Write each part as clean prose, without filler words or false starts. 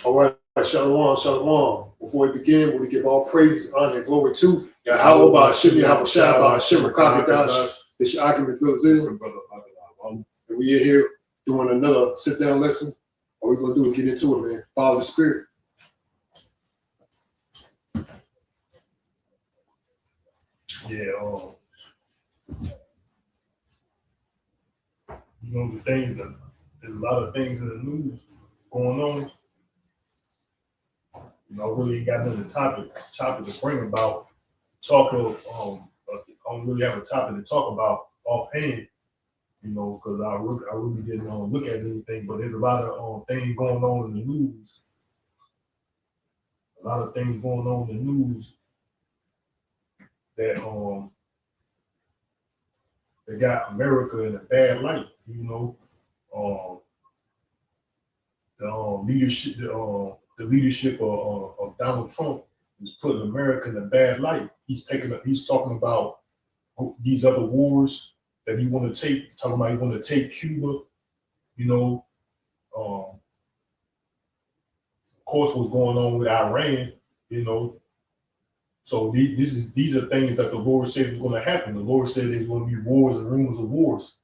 All right, shalom, shalom. Before we begin, we give all praise, honor, and glory to Yahweh, Shimmy, Shabbat, Shimmer, Kakadash. This your argument, and we are here doing another sit down lesson. All we're going to do is get into it, man. Follow the Spirit. Yeah, the things that there's a lot of things in the news going on. Really got another topic to bring about. I don't really have a topic to talk about offhand, because I really didn't look at anything. But there's a lot of things going on in the news. A lot of things going on in the news that they got America in a bad light. The leadership of Donald Trump is putting America in a bad light. He's talking about these other wars that he want to take. He's talking about he want to take Cuba. Of course, what's going on with Iran. So these are things that the Lord said was going to happen. The Lord said there's going to be wars and rumors of wars.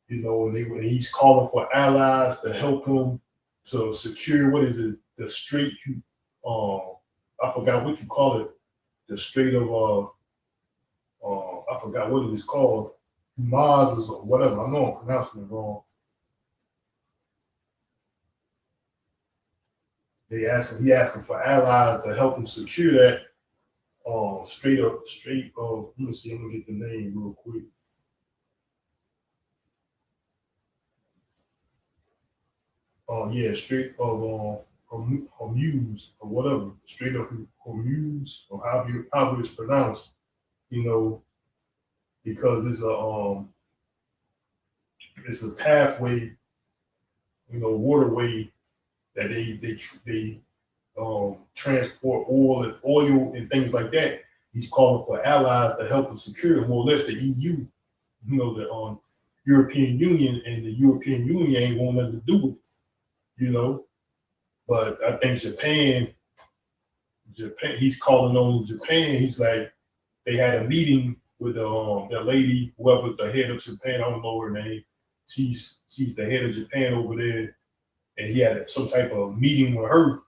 And he's calling for allies to help him to secure the Strait. I forgot what you call it. The Strait of I forgot what it is called. Maz or whatever. I know I'm pronouncing it wrong. He asking for allies to help him secure that Strait of. Let me see. I'm gonna get the name real quick. Strait of Hormuz or whatever. Strait of Hormuz or how it's pronounced. Because it's a pathway, waterway that they transport oil and things like that. He's calling for allies to help him secure more or less the EU, the European Union, and the European Union ain't want nothing to do with it, But I think Japan, he's calling on Japan. He's like, they had a meeting with the lady, whoever's the head of Japan. I don't know her name. She's the head of Japan over there, and he had some type of meeting with her.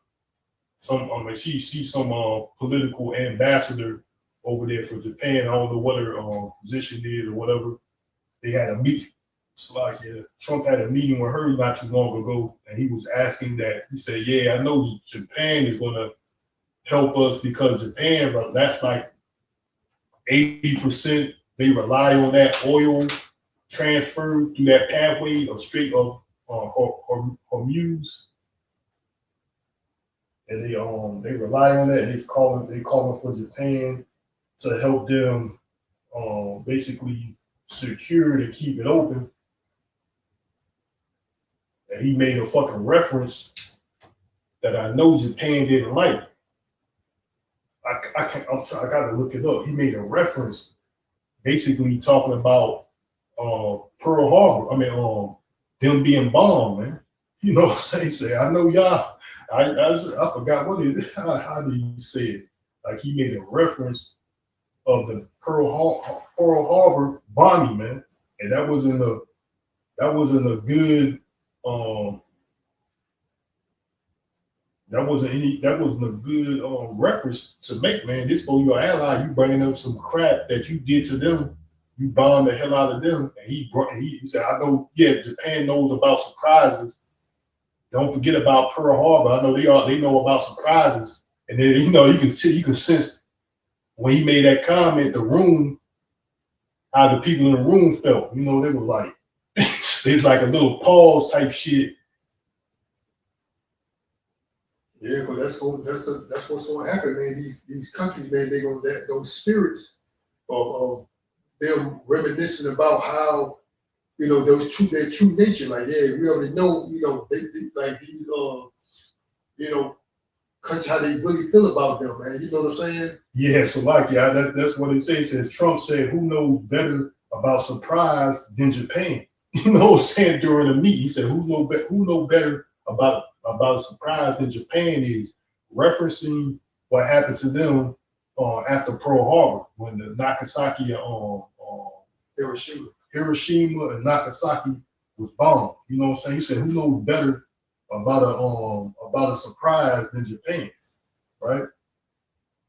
She's some political ambassador over there for Japan. I don't know what her position is or whatever. They had a meeting. Trump had a meeting with her not too long ago, and he was asking that. He said, "Yeah, I know Japan is going to help us because Japan, that's like 80%. They rely on that oil transfer through that pathway of Strait of Hormuz, and they rely on that. And they calling for Japan to help them basically secure to keep it open." And he made a fucking reference that I know Japan didn't like. I gotta look it up. He made a reference basically talking about Pearl Harbor. I mean, them being bombed, man. Say, I know y'all. I forgot how did he say it? Like he made a reference of the Pearl Harbor bombing, man, and that wasn't a good. That wasn't a good reference to make, man. This for your ally, you bringing up some crap that you did to them. You bombed the hell out of them, and he said, "I know, yeah, Japan knows about surprises. Don't forget about Pearl Harbor. I know they know about surprises." And then you can sense when he made that comment, the room, how the people in the room felt. They were like, it's like a little pause type shit. Yeah, because that's what's going to happen, man. These countries, man, they gonna those spirits of them reminiscing about how their true nature. Like, yeah, we already know, they like these countries, how they really feel about them, man. You know what I'm saying? Yeah, so that's what it says. It says Trump said, "Who knows better about surprise than Japan?" What I'm saying, during the meeting, he said, "Who know better about about a surprise in Japan is referencing what happened to them after Pearl Harbor when the Nagasaki Hiroshima and Nagasaki was bombed. You know what I'm saying? He said, "Who knows better about a surprise than Japan, right?"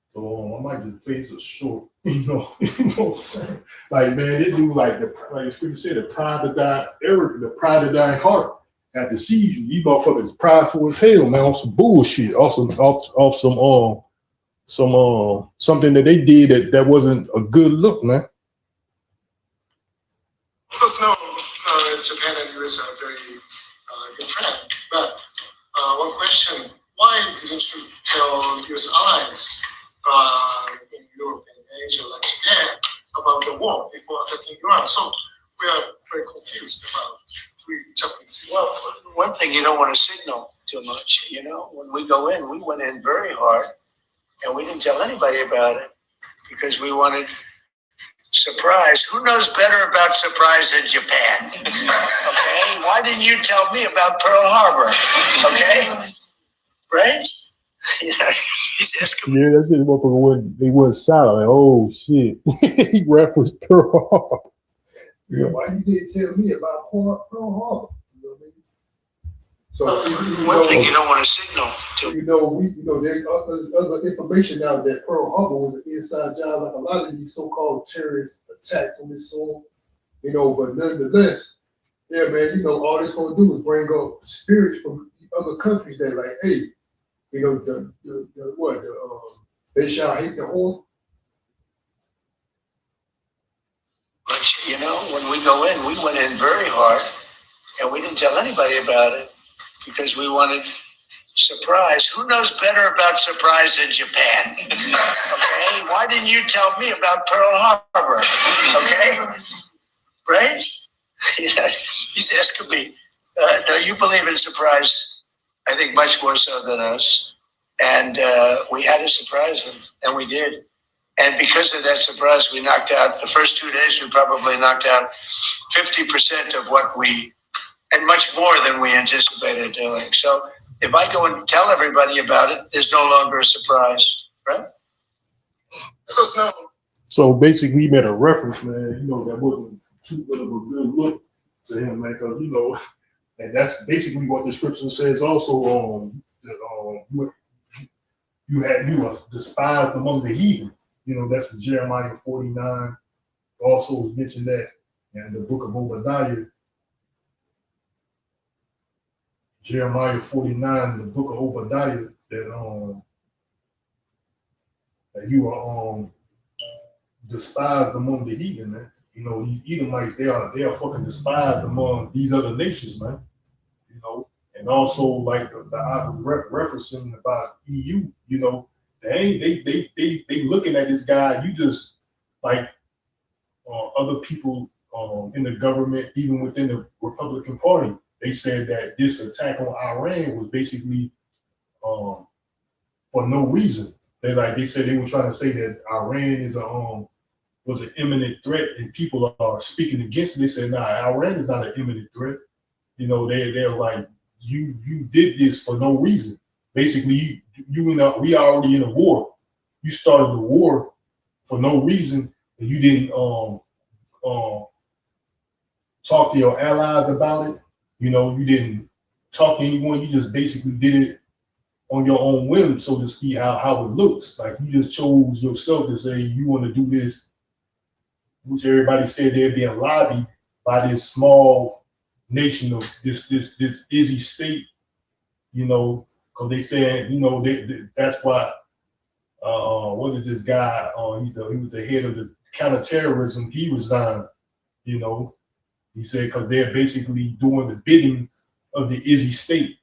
So I might just play this a short, you know what I'm saying? Like, man, it do like the scripture said, the pride of thy heart had deceived you. You motherfuckers prideful as hell, man, on some bullshit, off some something that they did that wasn't a good look, man. Of course, now Japan and US are very good friends. But one question: why didn't you tell US allies in Europe and Asia, like Japan, about the war before attacking Iran? So we are very confused about three Japanese systems. Well, one thing, you don't want to signal too much. You know, when we go in, we went in very hard, and we didn't tell anybody about it because we wanted surprise. Who knows better about surprise than Japan? Okay, why didn't you tell me about Pearl Harbor? Okay, right? He's asking. Yeah, that's it. Motherfucker went silent. Like, oh shit, he referenced Pearl Harbor. Yeah, why you didn't tell me about Pearl Harbor? You know what I mean? So one thing you don't want to signal to. There's other information now that Pearl Harbor was an inside job, like a lot of these so-called terrorist attacks on this soil. But nonetheless, yeah, man, all it's gonna do is bring up spirits from other countries that, like, hey, they shall hate the whore. But when we go in, we went in very hard, and we didn't tell anybody about it because we wanted surprise. Who knows better about surprise than Japan? Okay, why didn't you tell me about Pearl Harbor? Okay, right? He's asking me, do you believe in surprise? I think much more so than us. And we had to surprise him, and we did. And because of that surprise, we knocked out, the first 2 days, we probably knocked out 50% of what and much more than we anticipated doing. So if I go and tell everybody about it, it's no longer a surprise, right? So basically, he made a reference, man, that wasn't too good of a good look to him, man, because, and that's basically what the scripture says also, you were despised among the heathen. That's in Jeremiah 49. Also was mentioned that in the book of Obadiah. Jeremiah 49, the book of Obadiah, that you are despised among the heathen, man. These Edomites, they are fucking despised among these other nations, man. And also like I was referencing about EU, they looking at this guy. You just like other people in the government, even within the Republican Party, they said that this attack on Iran was basically for no reason. They said they were trying to say that Iran is was an imminent threat, and people are speaking against it. They said, nah, Iran is not an imminent threat. They're like, you did this for no reason. Basically, we are already in a war. You started the war for no reason, and you didn't talk to your allies about it. You didn't talk to anyone. You just basically did it on your own whim, so to speak, how it looks. Like you just chose yourself to say you want to do this, which everybody said they're being lobbied by this small nation of this izzy state, because they said, that's why what is this guy? He was the head of the counterterrorism. He resigned. He said because they're basically doing the bidding of the izzy state.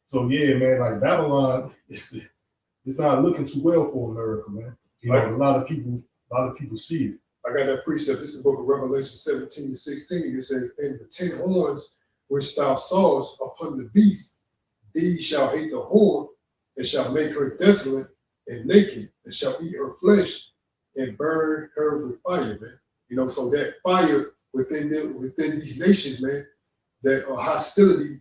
So yeah, man, like Babylon, it's not looking too well for America, man. A lot of people see it. I got that precept. This is the book of Revelation 17-16. It says, and the 10 horns which thou sawest upon the beast, these shall hate the whore, and shall make her desolate and naked, and shall eat her flesh and burn her with fire, man. So that fire within these nations, man, that hostility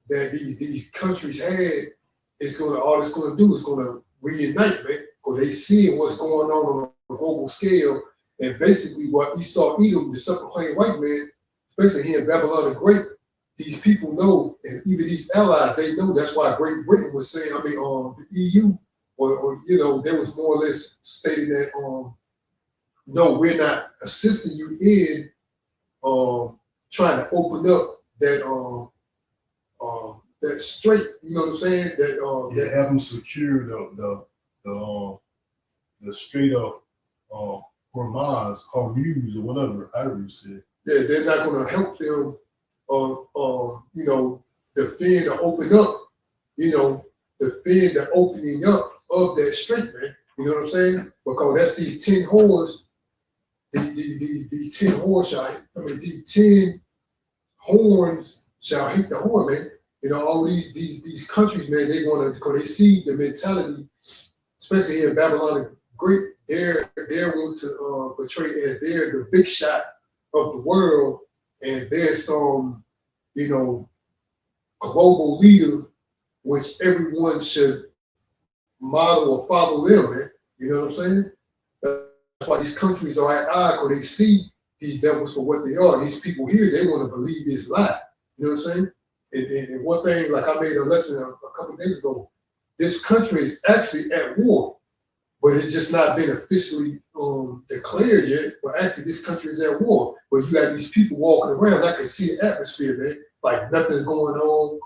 that these countries had, it's gonna all it's gonna do is gonna reunite, man. Because they seeing what's going on a global scale, and basically what Esau Edom, the self-proclaimed white man, especially here in Babylon the Great, these people know, and even these allies, they know. That's why Great Britain was saying, I mean, the EU, or you know, they was more or less stating that, no, we're not assisting you in trying to open up that strait. You know what I'm saying? That have them secure the Strait of Hormuz or whatever Ivory said. yeah, they're not going to help them, you know, defend or open up, you know, defend the opening up of that strait, man. You know what I'm saying? Because that's these 10 whores. The 10 whores shall, I mean, the 10 horns shall hit the horn, man. You know, all these countries, man, they want to, because they see the mentality, especially here in Babylon the Great, they're willing to portray as they're the big shot of the world, and there's some, you know, global leader which everyone should model or follow them, man. You know what I'm saying? That's why these countries are at odds, because they see these devils for what they are. These people here, they want to believe this lie. You know what I'm saying? And one thing, like I made a lesson a couple of days ago, this country is actually at war, but it's just not been officially declared yet. But actually, this country is at war. But you got these people walking around. I can see the atmosphere, man. Like nothing's going on.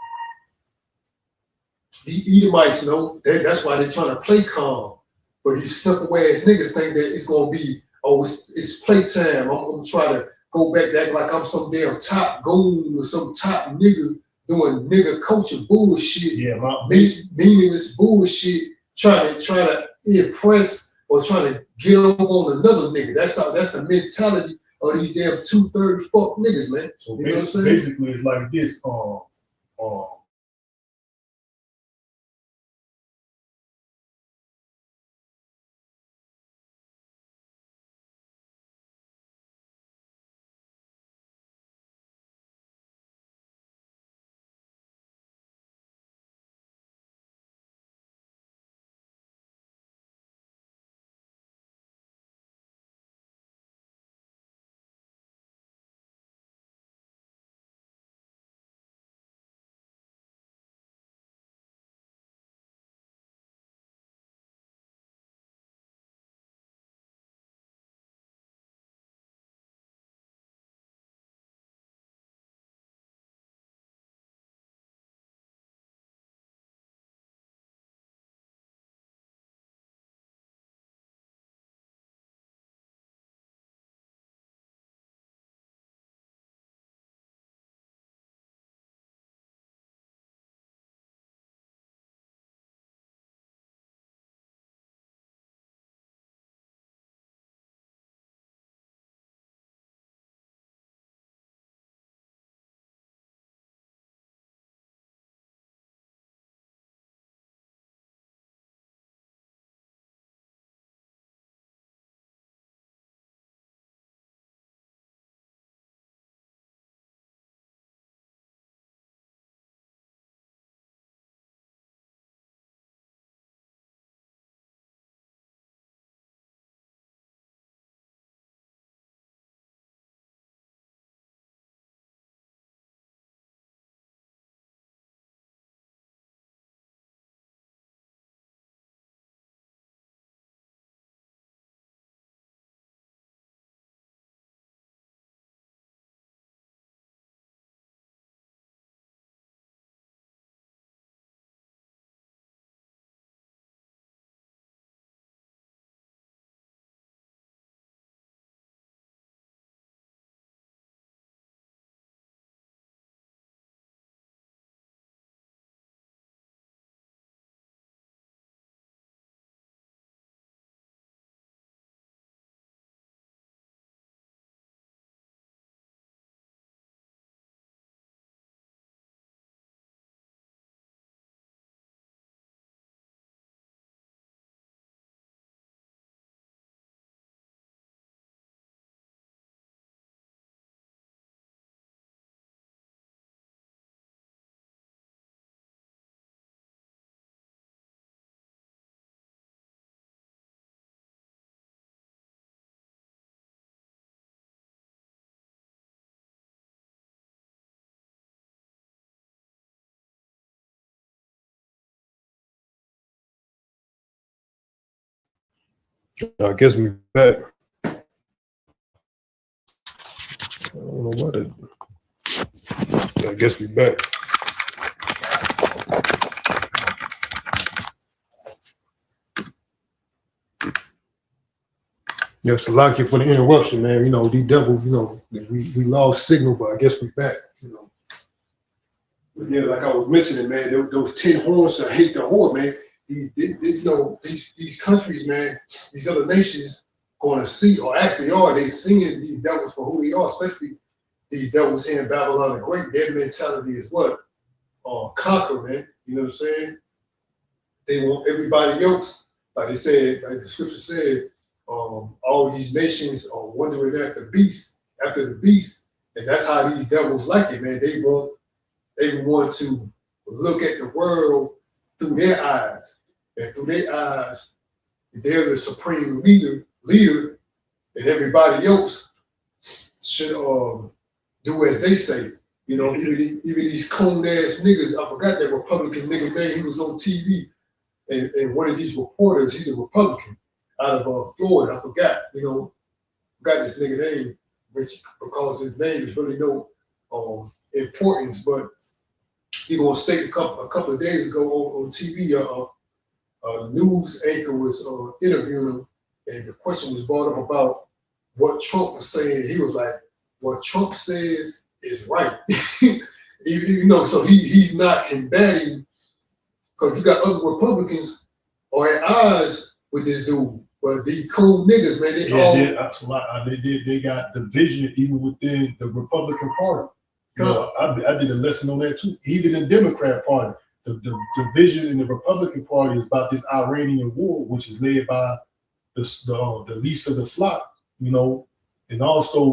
The Edomites know that's why they're trying to play calm. But these simple ass niggas think that it's gonna be, oh, it's playtime. I'm gonna try to go back to act like I'm some damn top goon or some top nigga doing nigga culture bullshit. Yeah, meaningless bullshit, trying to impress or trying to get over on another nigga. That's the mentality of these damn 2/3 fuck niggas, man. So you know what I'm saying? basically it's like this. I guess we back. I don't know what it. I guess we back. Yes, Salaki you for the interruption, man. You know, the devil, you know, we lost signal, but I guess we back, you know. But yeah, like I was mentioning, man, those 10 horns, I hate the whore, man. You know, these countries, man, these other nations going to see, or actually are, they seeing these devils for who they are, especially these devils here in Babylon the Great. Their mentality is what? Conquer, man. You know what I'm saying? They want everybody else, like they said, like the scripture said, all these nations are wondering at the beast, after the beast, and that's how these devils like it, man. They want everyone to look at the world through their eyes, and through their eyes, they're the supreme leader, and everybody else should do as they say. You know, even these cold ass niggas. I forgot that Republican nigga name. He was on TV, and one of these reporters, he's a Republican out of Florida. I forgot. You know, forgot this nigga name, which because his name is really no importance, but he gonna state a couple of days ago on TV. A news anchor was interviewing him, and the question was brought up about what Trump was saying. He was like, "What Trump says is right." You know, so he's not combating, because you got other Republicans are at odds with this dude. But these cool niggas, man, they got division even within the Republican Party. You know, I did a lesson on that too. Even the Democrat Party, the division in the Republican Party is about this Iranian war, which is led by the least of the flock. You know, and also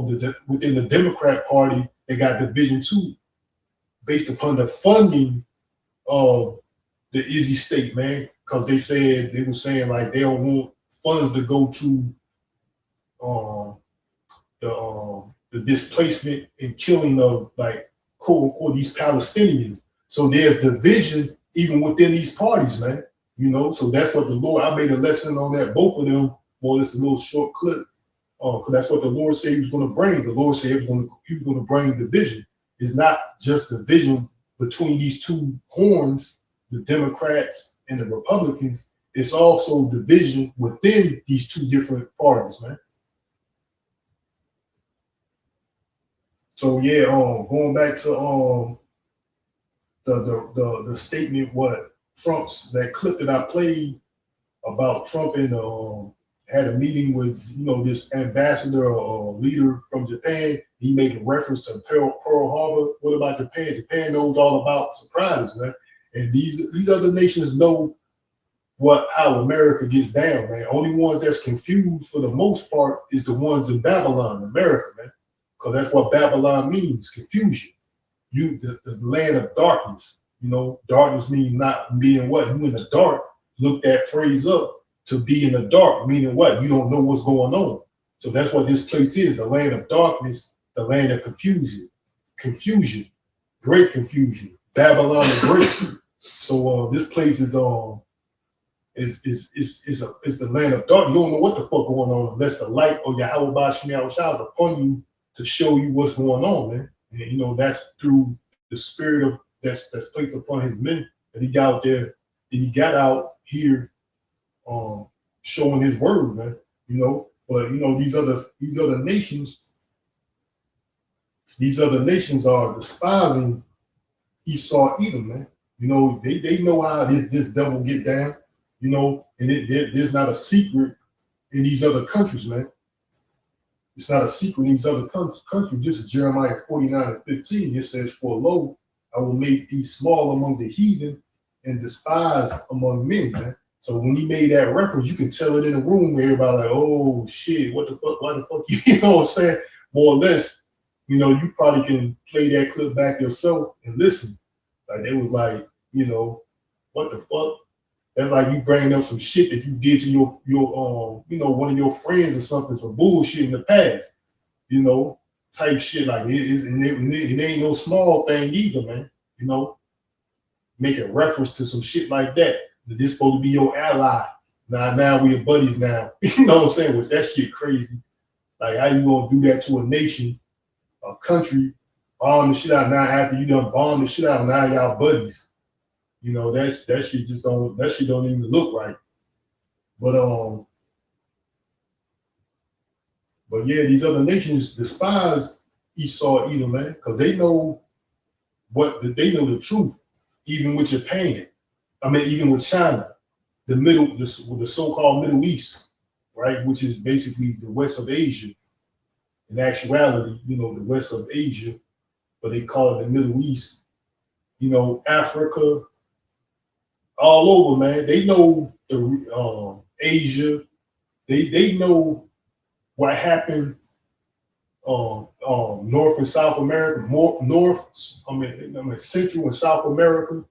within the Democrat Party, they got division too, based upon the funding of the Izzy state, man, because they were saying like they don't want funds to go to the displacement and killing of, like, quote unquote, these Palestinians. So there's division even within these parties, man. You know, so that's what the Lord, I made a lesson on that, both of them, more or less a little short clip. Because that's what the Lord said he was going to bring. The Lord said he was going to bring division. It's not just division between these two horns, the Democrats and the Republicans. It's also division within these two different parties, man. So yeah, going back to the statement, what Trump's, that clip that I played about Trump and had a meeting with, you know, this ambassador or leader from Japan. He made a reference to Pearl Harbor. What about Japan? Japan knows all about surprises, man. And these other nations know how America gets down, man. Only ones that's confused for the most part is the ones in Babylon, America, man. Because that's what Babylon means, confusion. The land of darkness. You know, darkness means not being what? You in the dark. Look that phrase up. To be in the dark, meaning what? You don't know what's going on. So that's what this place is, the land of darkness, the land of confusion, great confusion, Babylon the Great. So this place is the land of dark. You don't know what the fuck going on unless the light or Yahweh Shemiah Shah is upon you to show you what's going on, man. And you know, that's through the spirit of that's placed upon his men that he got out there, that he got out here showing his word, man. You know, but you know, these other nations are despising Esau Edom, man. You know, they know how this devil get down, you know, and there's not a secret in these other countries, man. It's not a secret in these other countries. This is Jeremiah 49:15. It says, "For lo, I will make thee small among the heathen and despised among men," man. So when he made that reference, you can tell it in the room where everybody like, "Oh shit, what the fuck? Why the fuck?" You know what I'm saying? More or less, you know, you probably can play that clip back yourself and listen. Like they was like, you know, what the fuck? That's like you bringing up some shit that you did to your you know, one of your friends or something, some bullshit in the past, you know, type shit. Like it ain't no small thing either, man. You know, making reference to some shit like that. This supposed to be your ally, Now we are buddies now. You know what I'm saying? Which that shit crazy. Like, how you gonna do that to a nation, a country, bomb the shit out now after you done bomb the shit out, now y'all buddies. You know, that shit just don't even look right. But yeah, these other nations despise Esau Edom, man, because they know the truth, even with Japan. I mean, even with China, the so-called Middle East, right, which is basically the west of Asia. In actuality, you know, the west of Asia, but they call it the Middle East. You know, Africa, all over, man. They know the Asia. They know what happened North and South America, Central and South America,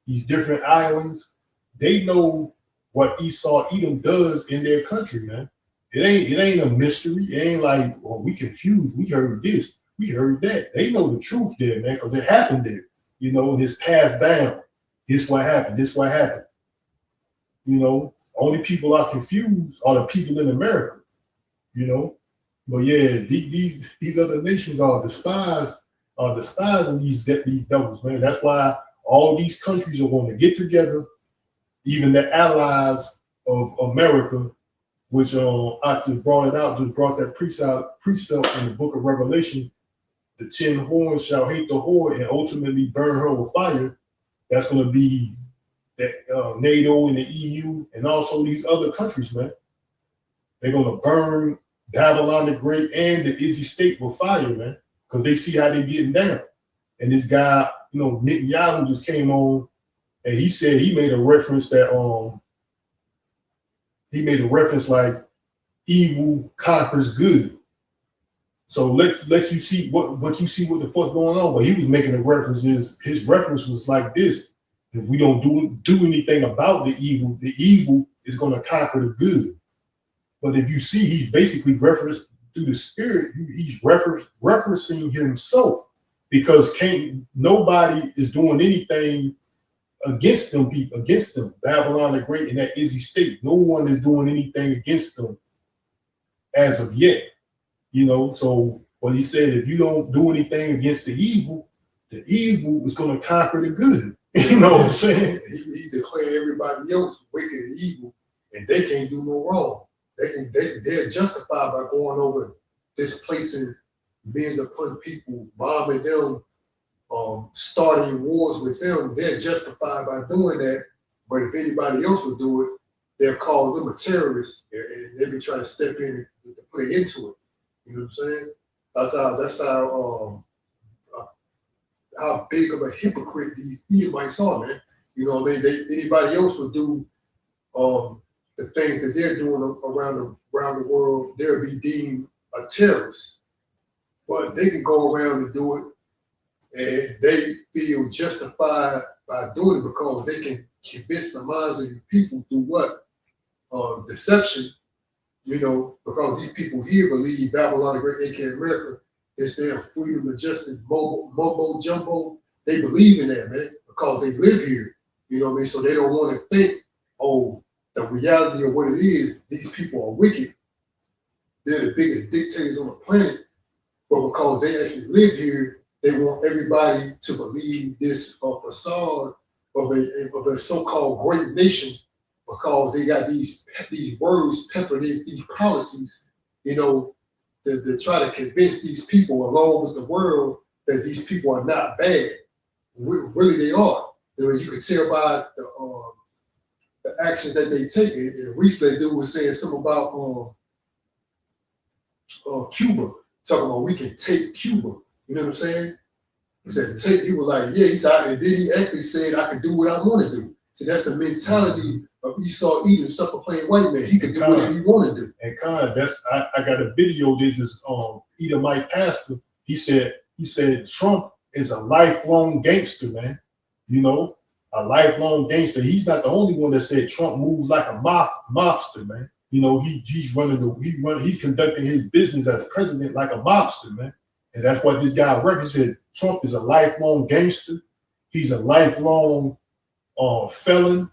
these different islands. They know what Esau Edom does in their country, man. It ain't a mystery. It ain't like, well, we confused. We heard this, we heard that. They know the truth there, man, because it happened there. You know, and it's passed down. This what happened. This what happened. You know, only people are confused are the people in America. You know, but yeah, these other nations are despising these devils, man. That's why all these countries are going to get together, even the allies of America, which I just brought that precept in the book of Revelation. The 10 horns shall hate the whore and ultimately burn her with fire. That's going to be that NATO and the EU and also these other countries, man. They're going to burn Babylon the Great and the Izzy State with fire, man, because they see how they're getting down. And this guy, you know, Netanyahu just came on and he said he made a reference like evil conquers good. So let you see what you see what the fuck going on. But he was making a reference. His reference was like this: if we don't do anything about the evil is going to conquer the good. But if you see, he's basically referenced through the spirit. He's referencing himself because nobody is doing anything against them. Babylon the Great and that Izzy State. No one is doing anything against them as of yet. You know, so what he said, if you don't do anything against the evil is going to conquer the good. You know what I'm saying? He declared everybody else wicked and evil, and they can't do no wrong. They're justified by going over, displacing millions upon people, bombing them, starting wars with them. They're justified by doing that. But if anybody else would do it, they'll call them a terrorist, and they'll be trying to step in and put it into it. You know what I'm saying? That's how big of a hypocrite these Edomites are, man. You know what I mean? Anybody else would do the things that they're doing around the world, they'll be deemed a terrorist. But they can go around and do it, and they feel justified by doing it because they can convince the minds of the people through what? Deception. You know, because these people here believe Babylon the Great, aka America, is their freedom of justice, mumbo jumbo. They believe in that, man, because they live here. You know what I mean? So they don't want to think, oh, the reality of what it is, these people are wicked. They're the biggest dictators on the planet. But because they actually live here, they want everybody to believe this facade of a so-called great nation, because they got these words peppered in these policies, you know, to try to convince these people along with the world that these people are not bad. Really, they are. You know, you can tell by the actions that they take. And recently, dude was saying something about Cuba, talking about we can take Cuba. You know what I'm saying? He said take. He was like, yeah. He said, and then he actually said, I can do what I want to do. So that's the mentality of Esau Edom, sucker playing white man. He can do whatever he want to do. And I got a video. There's this Edomite pastor. He said Trump is a lifelong gangster, man. You know, a lifelong gangster. He's not the only one that said Trump moves like a mobster, man. You know, he's conducting his business as president like a mobster, man. And that's what this guy represents. Trump is a lifelong gangster. He's a lifelong felon.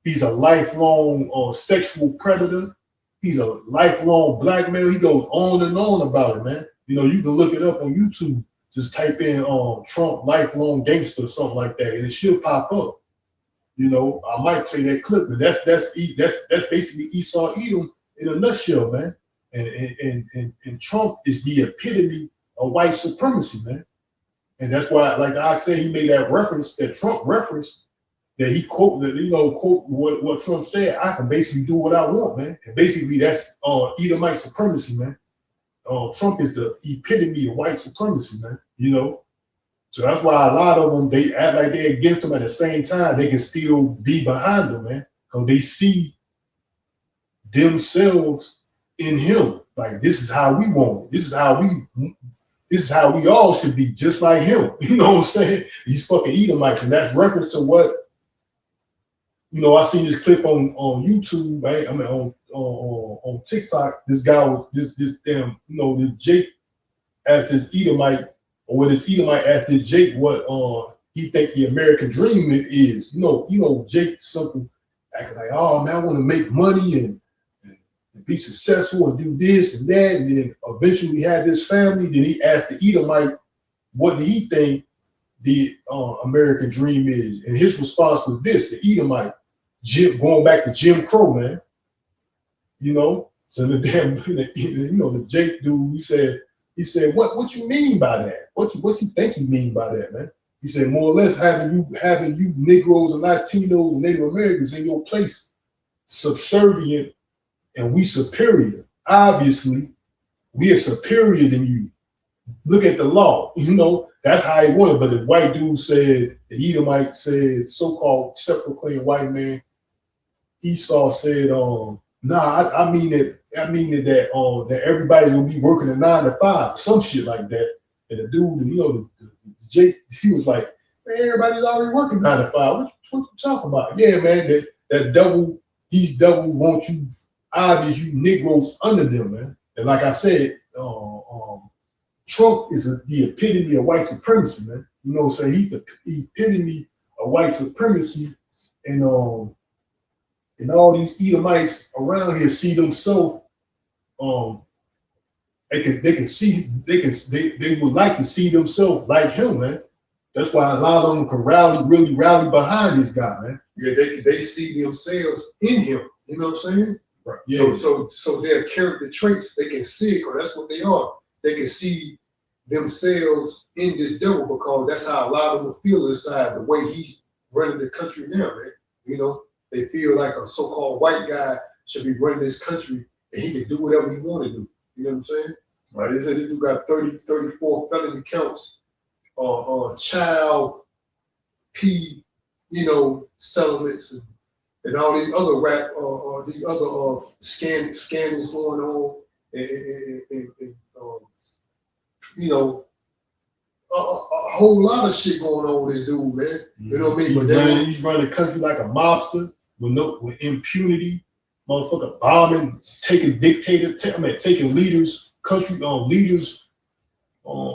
He's a lifelong sexual predator. He's a lifelong blackmailer. He goes on and on about it, man. You know, you can look it up on YouTube. Just type in Trump lifelong gangster or something like that, and it should pop up. You know, I might play that clip, but that's basically Esau Edom in a nutshell, man. And Trump is the epitome of white supremacy, man. And that's why, like I said, he made that reference, that Trump reference, that he quoted, quote what Trump said. I can basically do what I want, man. And basically, that's Edomite supremacy, man. Trump is the epitome of white supremacy, man. You know, so that's why a lot of them, they act like they're against him. At the same time, they can still be behind him, man, because they see themselves in him. Like, this is how we want it. This is how we all should be, just like him. You know what I'm saying? These fucking Edomites, and that's reference to what, you know, I seen this clip on YouTube, right? I mean, on TikTok. This guy was this damn, you know, this Jake asked this Edomite, or what this Edomite asked this Jake what he think the American dream is. You know, Jake something acting like, oh man, I want to make money and be successful and do this and that, and then eventually have this family. Then he asked the Edomite, what did he think the American dream is? And his response was this: the Edomite, going back to Jim Crow, man. You know, so the damn, you know, the Jake dude, he said, what you mean by that? What you think you mean by that, man? He said, more or less having you Negroes and Latinos and Native Americans in your place, subservient, and we superior. Obviously, we are superior than you. Look at the law. You know, that's how he wanted. But the white dude said, the Edomite said, so-called self-proclaimed white man, Esau said, nah, I mean that that everybody's gonna be working a 9 to 5, some shit like that. And the dude, you know, the Jake, he was like, man, everybody's already working 9 to 5. What you talking about? Yeah, man, that devil, these devils want you, obvious, you Negroes under them, man. And like I said, Trump is the epitome of white supremacy, man. You know what I'm saying? He's the epitome of white supremacy, and all these Edomites around here see themselves. They would like to see themselves like him, man. That's why a lot of them can really rally behind this guy, man. Yeah, they see themselves in him. You know what I'm saying? Right. Yeah. So their character traits, they can see it, because that's what they are. They can see themselves in this devil, because that's how a lot of them feel inside, the way he's running the country now, man. You know, they feel like a so-called white guy should be running this country and he can do whatever he want to do. You know what I'm saying? Right. They said this dude got 34 felony counts child settlements and all these other scandals going on, and a whole lot of shit going on with this dude, man. You know what I mean? But he's running the country like a mobster with impunity, motherfucker bombing, taking leaders, country leaders,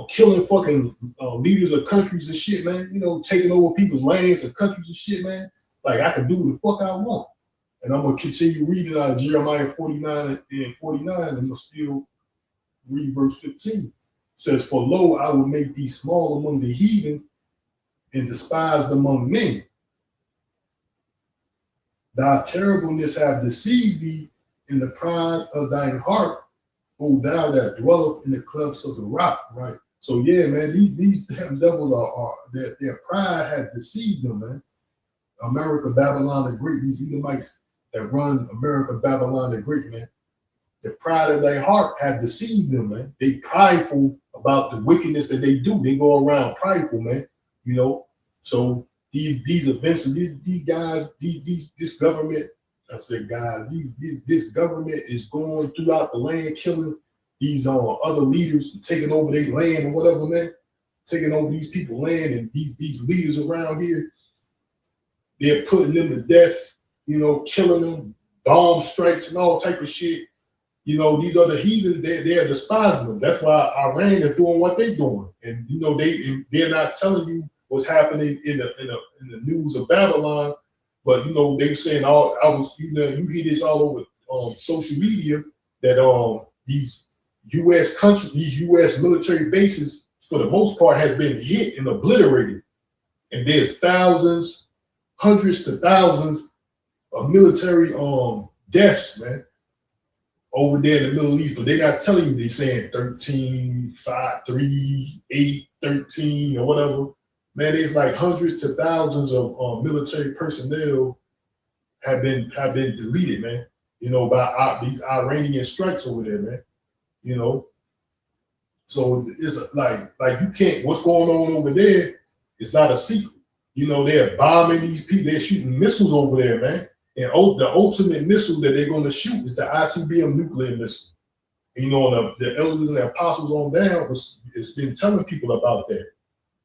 killing fucking leaders of countries and shit, man. You know, taking over people's lands and countries and shit, man. Like, I can do what the fuck I want. And I'm gonna continue reading out of Jeremiah 49 and 49, and I'm gonna still read verse 15. It says, for lo, I will make thee small among the heathen and despised among men. Thy terribleness have deceived thee in the pride of thine heart, O thou that dwelleth in the clefts of the rock. Right. So yeah, man, these damn devils are their pride has deceived them, man. America, Babylon the Great, these Edomites that run America, Babylon the Great, man. The pride of their heart have deceived them, man. They prideful about the wickedness that they do. They go around prideful, man. You know, so these events and these guys, this government, I said guys, this government is going throughout the land, killing these other leaders, taking over their land and whatever, man. Taking over these people's land, and these leaders around here, they're putting them to death, you know, killing them, bomb strikes and all type of shit. You know, these other heathens, they're despising them. That's why Iran is doing what they're doing. And, you know, they're not telling you what's happening in the news of Babylon, But you know, they were saying you hear this all over social media that these these U.S. military bases, for the most part, has been hit and obliterated, and there's thousands, hundreds to thousands of military deaths, man, over there in the Middle East. But they're not telling you, they're saying 13, 5, 3, 8, 13, or whatever. Man, it's like hundreds to thousands of military personnel have been deleted, man. You know, by these Iranian strikes over there, man. You know, so it's like you can't. What's going on over there? It's not a secret. You know, they're bombing these people. They're shooting missiles over there, man. And the ultimate missile that they're going to shoot is the ICBM nuclear missile. And, you know, the elders and the apostles on down it's been telling people about that.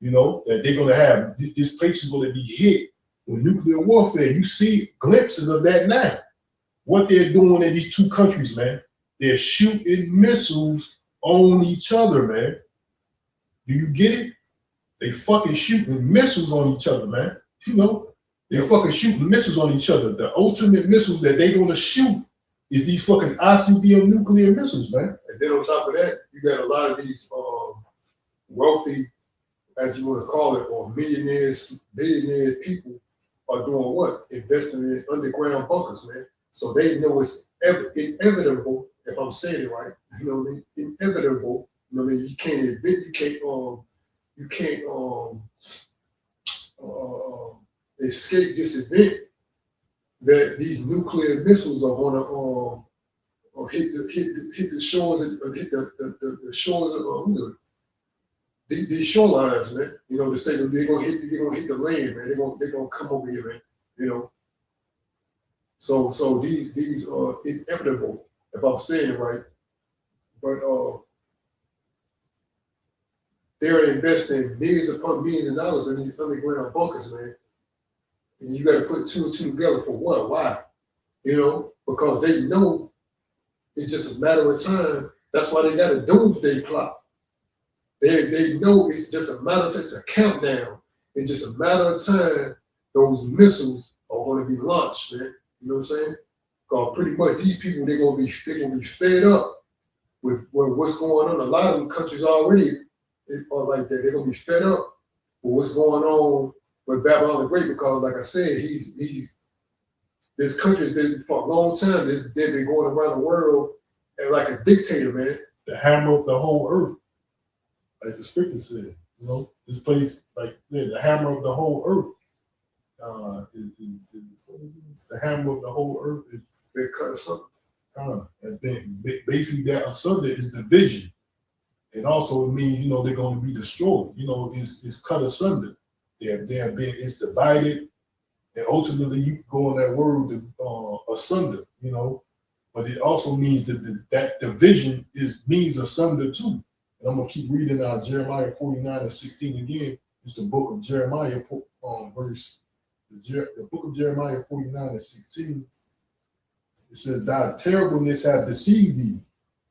You know, that they're going to have, this place is going to be hit with nuclear warfare. You see glimpses of that now. What they're doing in these two countries, man, they're shooting missiles on each other, man. Do you get it? They fucking shooting missiles on each other, man. You know, they're fucking shooting missiles on each other. The ultimate missiles that they're going to shoot is these fucking ICBM nuclear missiles, man. And then on top of that, you got a lot of these wealthy, as you want to call it, or millionaires, billionaire people are doing what? Investing in underground bunkers, man. So they know it's inevitable, if I'm saying it right, you know what I mean? Inevitable, you know what I mean? You can't escape this event that these nuclear missiles are gonna hit the shores and hit the shores of these shorelines, man. You know, to say that they're gonna hit the land, man. They're gonna come over here, man. You know. So these are inevitable, if I'm saying it right. But they're investing millions upon millions of dollars in these underground bunkers, man. And you got to put two and two together for what? Why? You know, because they know it's just a matter of time. That's why they got a doomsday clock. They know it's just a matter of, it's a countdown. It's just a matter of time those missiles are going to be launched, man. You know what I'm saying? Because pretty much these people, they're gonna be fed up with what's going on. A lot of them countries already are like that. They're gonna be fed up with what's going on with Babylon the Great, because like I said, this country's been for a long time. They've been going around the world and like a dictator, man. The hammer of the whole earth, like the scripture said. You know, this place, like the hammer of the whole earth. The hammer of the whole earth is been cut asunder. Has been basically that asunder is division. And also it means, you know, they're going to be destroyed. You know, it's cut asunder. It's divided, and ultimately you go on that word asunder, you know. But it also means that division means asunder too. And I'm gonna keep reading Jeremiah 49:16 again. It's the book of Jeremiah, the book of Jeremiah 49:16. It says, "Thy terribleness hath deceived thee,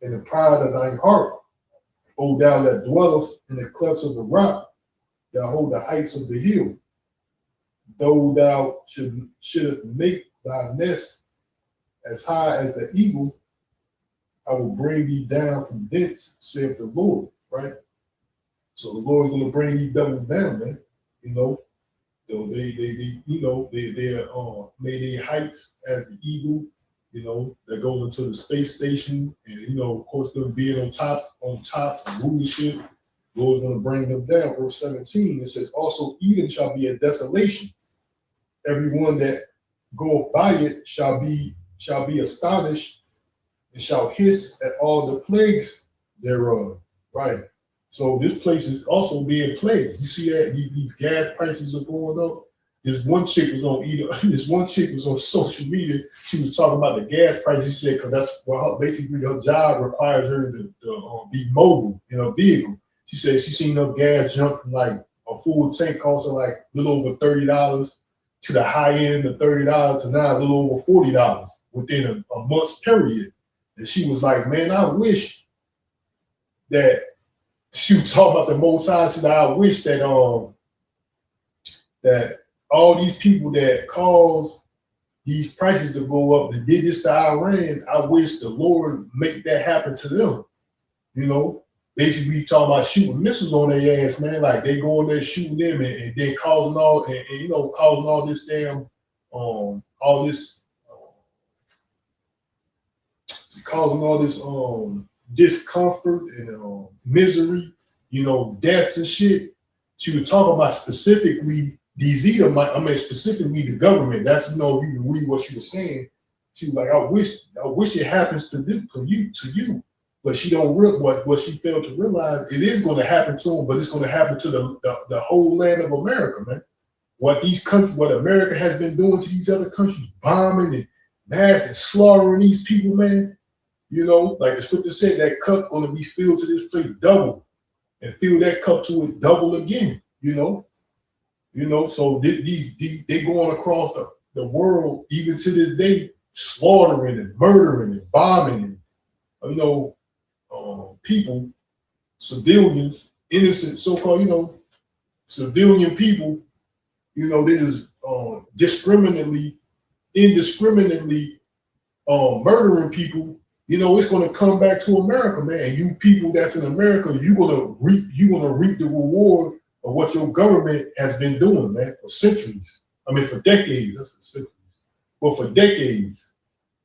and the pride of thine heart, O thou that dwelleth in the clefts of the rock, thou hold the heights of the hill. Though thou shouldst make thy nest as high as the eagle, I will bring thee down from thence, saith the Lord." Right? So the Lord's gonna bring these devils down, man. You know. So they made their heights as the eagle, you know, that goes into the space station, and you know, of course, them being on top of rulership, Lord's gonna bring them down. Verse 17, it says, "Also Eden shall be a desolation. Everyone that goeth by it shall be astonished, and shall hiss at all the plagues thereof." Right. So this place is also being plagued. You see that these gas prices are going up. This one chick was on social media. She was talking about the gas prices. She said, because that's basically her job requires her to be mobile in a vehicle. She said she seen her gas jump from like a full tank costing like a little over $30 to the high end of $30 to now a little over $40 within a month's period. And she was like, man, I wish that she was talking about the Most High. She said, I wish that all these people that caused these prices to go up and did this to Iran, I wish the Lord make that happen to them. You know, basically talking about shooting missiles on their ass, man. Like they go in there shooting them and then causing all and you know causing all this damn all this causing all this discomfort and misery, you know, deaths and shit. She was talking about specifically these Edomites, I mean specifically the government. That's, you know, you can read what she was saying. She was like, I wish it happens to you. But she don't what she failed to realize, it is going to happen to them, but it's going to happen to the whole land of America, man. What America has been doing to these other countries, bombing and mass and slaughtering these people, man. You know, like the scripture said, that cup going to be filled to this place double, and fill that cup to it double again. You know. So they going across the world even to this day, slaughtering and murdering and bombing, and, you know. People, civilians, innocent, so-called, you know, civilian people, you know, they just indiscriminately murdering people. You know, it's going to come back to America, man. And you people that's in America, you're gonna reap the reward of what your government has been doing, man, for centuries. I mean, for decades. That's the centuries. But for decades,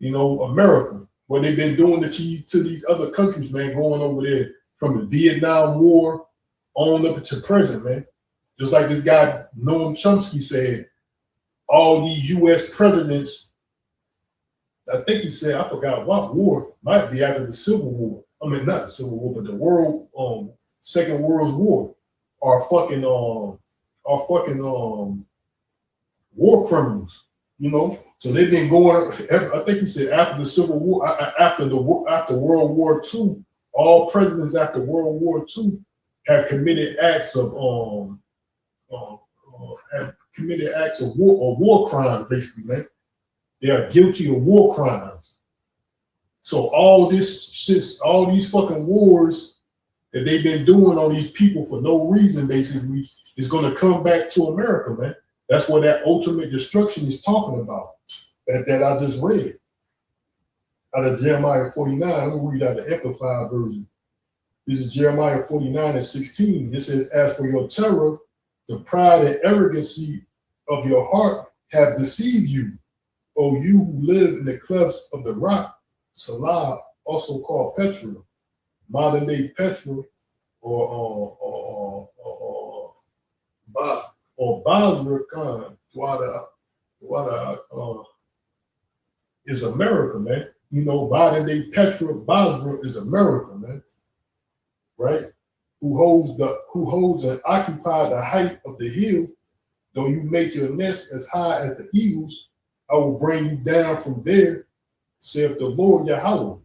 you know, America. What they've been doing to these other countries, man, going over there from the Vietnam War on up to present, man. Just like this guy, Noam Chomsky, said, all these U.S. presidents, I think he said, I forgot what war, might be after the Civil War. I mean, not the Civil War, but the Second World War, are fucking war criminals, you know. So they've been going. I think he said after the Civil War, after World War II, all presidents after World War II have committed acts of war crimes, basically, man. They are guilty of war crimes. So all these fucking wars that they've been doing on these people for no reason, basically, is going to come back to America, man. That's what that ultimate destruction is talking about. That I just read out of Jeremiah 49. I'm going to read out the Amplified version. This is Jeremiah 49:16. It says, as for your terror, the pride and arrogancy of your heart have deceived you, O you who live in the clefts of the rock, Salah, also called Petra, modern day Petra, or Basra Khan, is America, man. You know, modern day Petra, Basra is America, man. Right? Who holds and occupy the height of the hill, though you make your nest as high as the eagles, I will bring you down from there, saith the Lord Yahweh.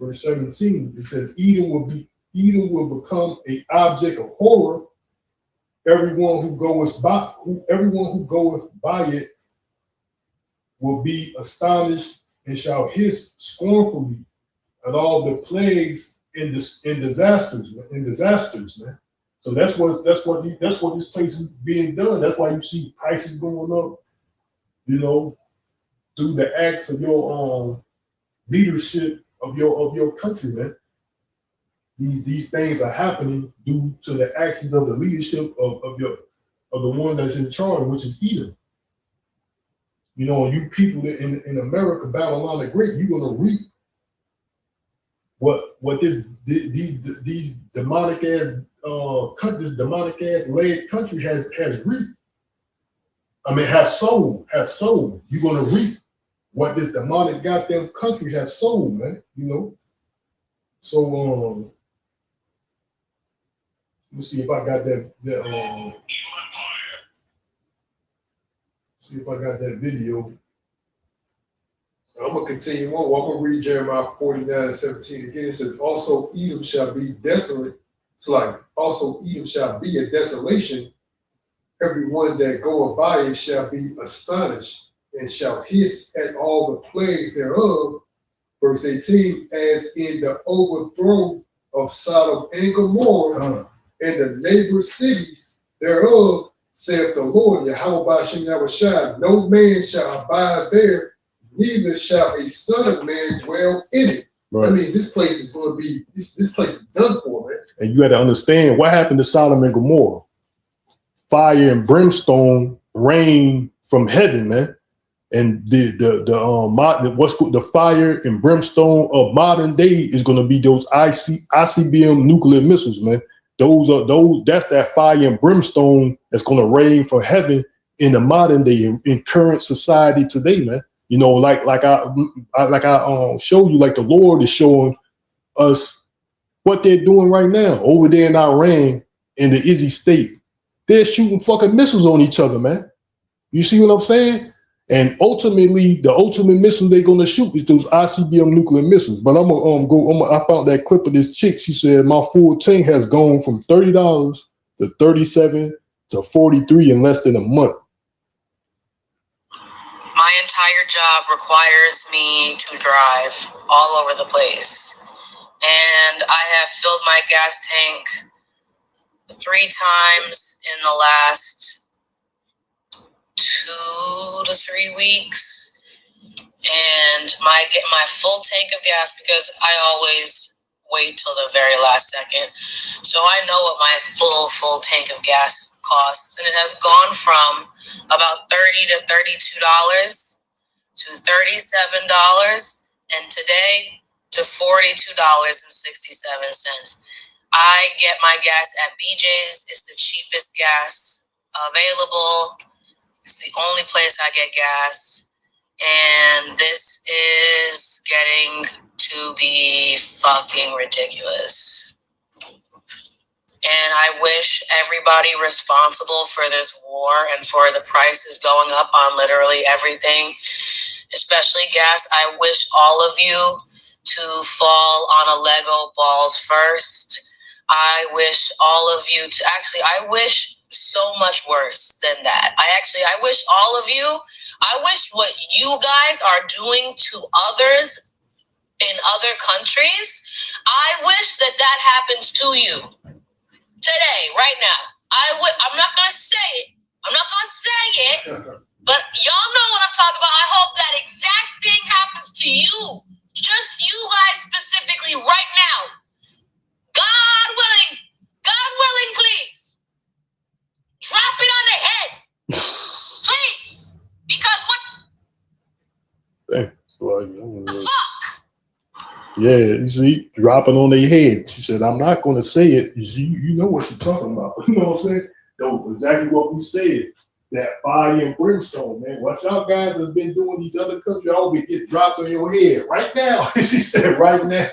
Verse 17, it says, Edom will become an object of horror. Everyone who goeth by it will be astonished and shall hiss scornfully at all the plagues and disasters, man. So that's what this place is being done. That's why you see prices going up, you know, through the acts of your leadership of your country, man. These things are happening due to the actions of the leadership of the one that's in charge, which is Edom. You know, you people in America, Babylon the Great, you're gonna reap what these demonic ass this demonic ass led country has reaped. I mean, have sold. You're gonna reap what this demonic goddamn country has sold, man. You know. So let me see if I got that see if I got that video. So I'm gonna continue on. Well, I'm gonna read Jeremiah 49:17 again. It says, also Edom shall be desolate. It's like, also Edom shall be a desolation. Everyone that goeth by it shall be astonished and shall hiss at all the plagues thereof. Verse 18, as in the overthrow of Sodom and Gomorrah and the neighbor cities thereof, saith the Lord, Yahweh Ba'ashem Yahushua, no man shall abide there, neither shall a son of man dwell in it. Right. I mean, this place is going to be, this place is done for, man. And you got to understand what happened to Sodom and Gomorrah. Fire and brimstone rain from heaven, man. And the fire and brimstone of modern day is going to be those ICBM nuclear missiles, man. That's that fire and brimstone that's going to rain from heaven in the modern day, in current society today, man. You know, like I showed you, like the Lord is showing us what they're doing right now over there in Iran, in the Izzy state. They're shooting fucking missiles on each other, man. You see what I'm saying? And ultimately, the ultimate missile they're gonna shoot is those ICBM nuclear missiles. But I'm gonna I found that clip of this chick. She said my full tank has gone from $30 to $37 to $43 in less than a month. My entire job requires me to drive all over the place. And I have filled my gas tank 3 times in the last 2 to 3 weeks. And get my full tank of gas, because I always wait till the very last second. So I know what my full tank of gas costs, and it has gone from about $30 to $32 to $37, and today to $42.67. I get my gas at BJ's. It's the cheapest gas available. It's the only place I get gas. And this is getting to be fucking ridiculous. And I wish everybody responsible for this war and for the prices going up on literally everything, especially gas, I wish all of you to fall on a Lego balls first. I wish all of you to I wish so much worse than that. I wish all of you, I wish what you guys are doing to others in other countries, I wish that happens to you today, right now. I'm not going to say it. But y'all know what I'm talking about. I hope that exact thing happens to you. Just you guys specifically right now. God willing, please. Drop it on the head. Please. Because what the fuck? Yeah, you see, dropping on their head. She said, I'm not going to say it. You know what you're talking about. You know what I'm saying? No, exactly what we said. That fire and brimstone, man. What y'all guys has been doing these other countries, y'all be get dropped on your head right now. She said right now.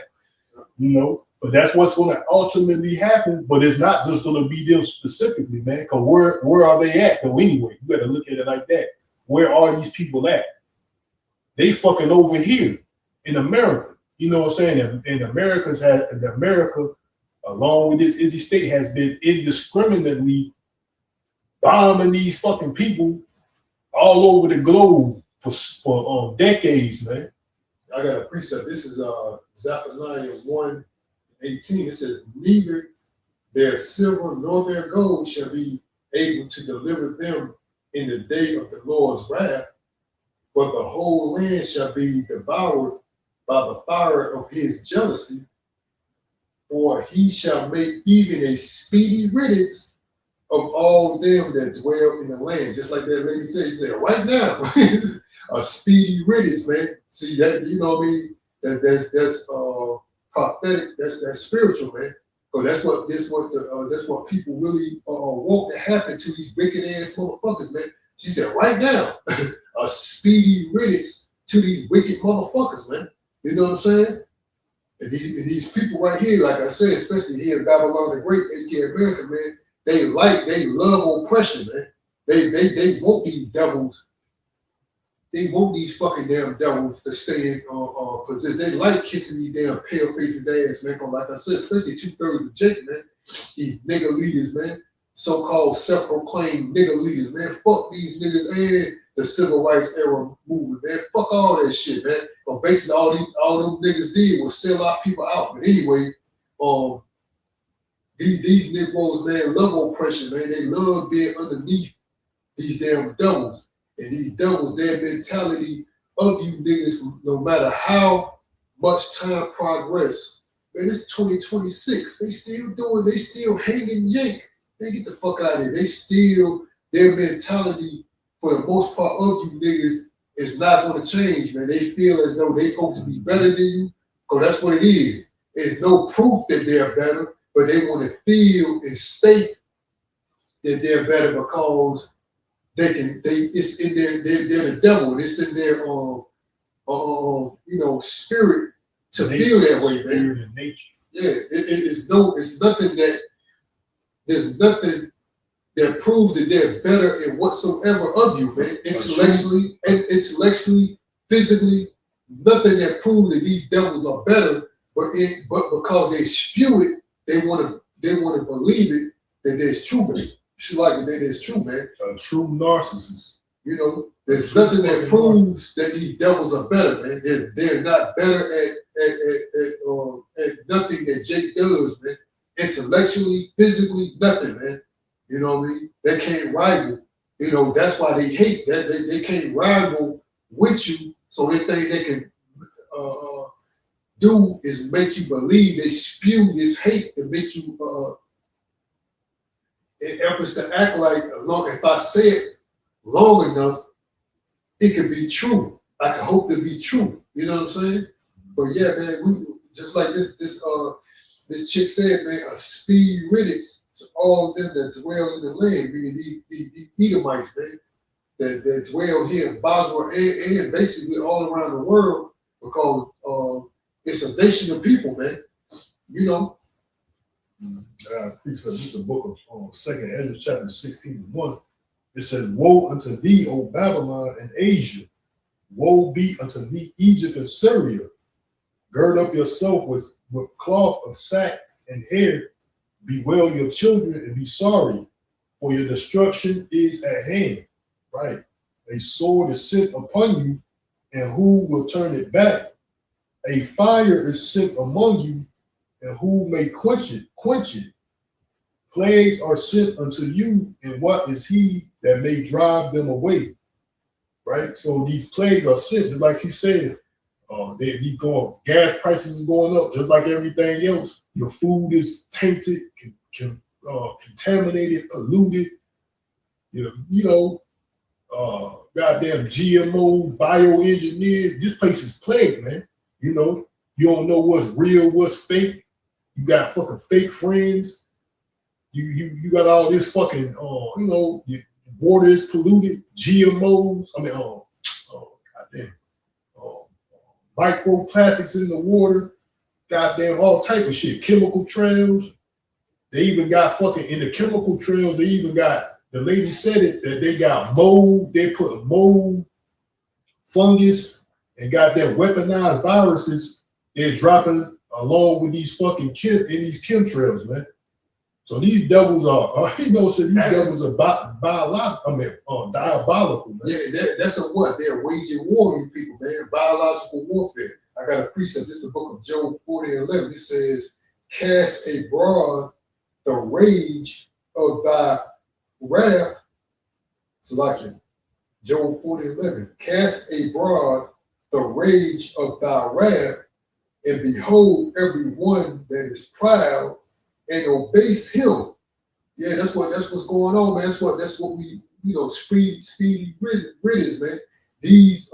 You know, but that's what's going to ultimately happen. But it's not just going to be them specifically, man. Because where are they at? Though anyway, you got to look at it like that. Where are these people at? They fucking over here in America. You know what I'm saying? And America, along with this Izzy state, has been indiscriminately bombing these fucking people all over the globe for decades, man. I got a precept. This is Zephaniah 1:18. It says, neither their silver nor their gold shall be able to deliver them in the day of the Lord's wrath, but the whole land shall be devoured by the fire of his jealousy, for he shall make even a speedy riddance of all them that dwell in the land. Just like that lady said, he said, right now, a speedy riddance, man. See that, you know what I mean? That's prophetic, that's spiritual, man. So that's what people really want to happen to these wicked ass motherfuckers, man. She said, right now, a speedy riddance to these wicked motherfuckers, man. You know what I'm saying? And these people right here, like I said, especially here in Babylon the Great, aka America, man, they love oppression, man. They want these devils. They want these fucking damn devils to stay in position. They like kissing these damn pale faces ass, man. Like I said, especially 2/3 of Jake, man. These nigga leaders, man. So-called self-proclaimed nigga leaders, man. Fuck these niggas and the civil rights era movement, man. Fuck all that shit, man. But basically all them niggas did was sell our people out. But anyway, these Negroes, man, love oppression, man. They love being underneath these damn devils. And these devils, their mentality of you niggas, no matter how much time progress, man, it's 2026. They still hanging yank. They get the fuck out of here. They still, their mentality for the most part of you niggas is not going to change, man. They feel as though they supposed to be better than you, because that's what it is. There's no proof that they're better, but they want to feel and state that they're better because it's in they're the devil. It's in their spirit to feel that way, man. In nature. Yeah, it's nothing there's nothing that proves that they're better in whatsoever of you, man. Intellectually, physically, nothing that proves that these devils are better, but because they spew it, they want to believe it that there's truth in it. It's like that there's truth, man. A true narcissist. You know, there's nothing that proves that these devils are better, man. They're not better at nothing that Jake does, man. Intellectually, physically, nothing, man. You know what I mean? They can't rival. You know, that's why they hate that. They can't rival with you, so they think they can do is make you believe. They spew this hate to make you in efforts to act like if I say it long enough, it could be true. I can hope to be true. You know what I'm saying? But yeah, man, we just like this chick said, man, a speed riddance to all them that dwell in the land, meaning these Edomites, man, that dwell here in Basra and basically all around the world, because it's a nation of people, man. You know. Precept, this is the book of 2nd Ezra, chapter 16:1. It says, "Woe unto thee, O Babylon and Asia! Woe be unto thee, Egypt and Syria! Gird up yourself with cloth of sack and hair. Bewail your children and be sorry, for your destruction is at hand." Right? A sword is sent upon you, and who will turn it back? A fire is sent among you, and who may quench it? Plagues are sent unto you, and what is he that may drive them away? Right? So these plagues are sent, just like she said. These gas prices is going up, just like everything else. Your food is tainted, contaminated, polluted. Goddamn GMO, bioengineered. This place is plagued, man. You know, you don't know what's real, what's fake. You got fucking fake friends. You got all this fucking, your water is polluted, GMOs. Goddamn, microplastics in the water. Goddamn, all type of shit. Chemical trails. They even got fucking in the chemical trails. They even got, the lady said it, that they got mold. They put mold, fungus, and goddamn weaponized viruses. They're dropping along with these fucking chemtrails, man. So these devils are, devils are diabolical, man. Yeah, that's a what? They're waging war on you people, man. Biological warfare. I got a precept. This is the book of Job 40:11. It says, "Cast abroad the rage of thy wrath." It's like it. Job 40:11. "Cast abroad the rage of thy wrath, and behold every one that is proud, and obeys him." Yeah, that's what's going on, man. That's what we, speedy riddance, man. These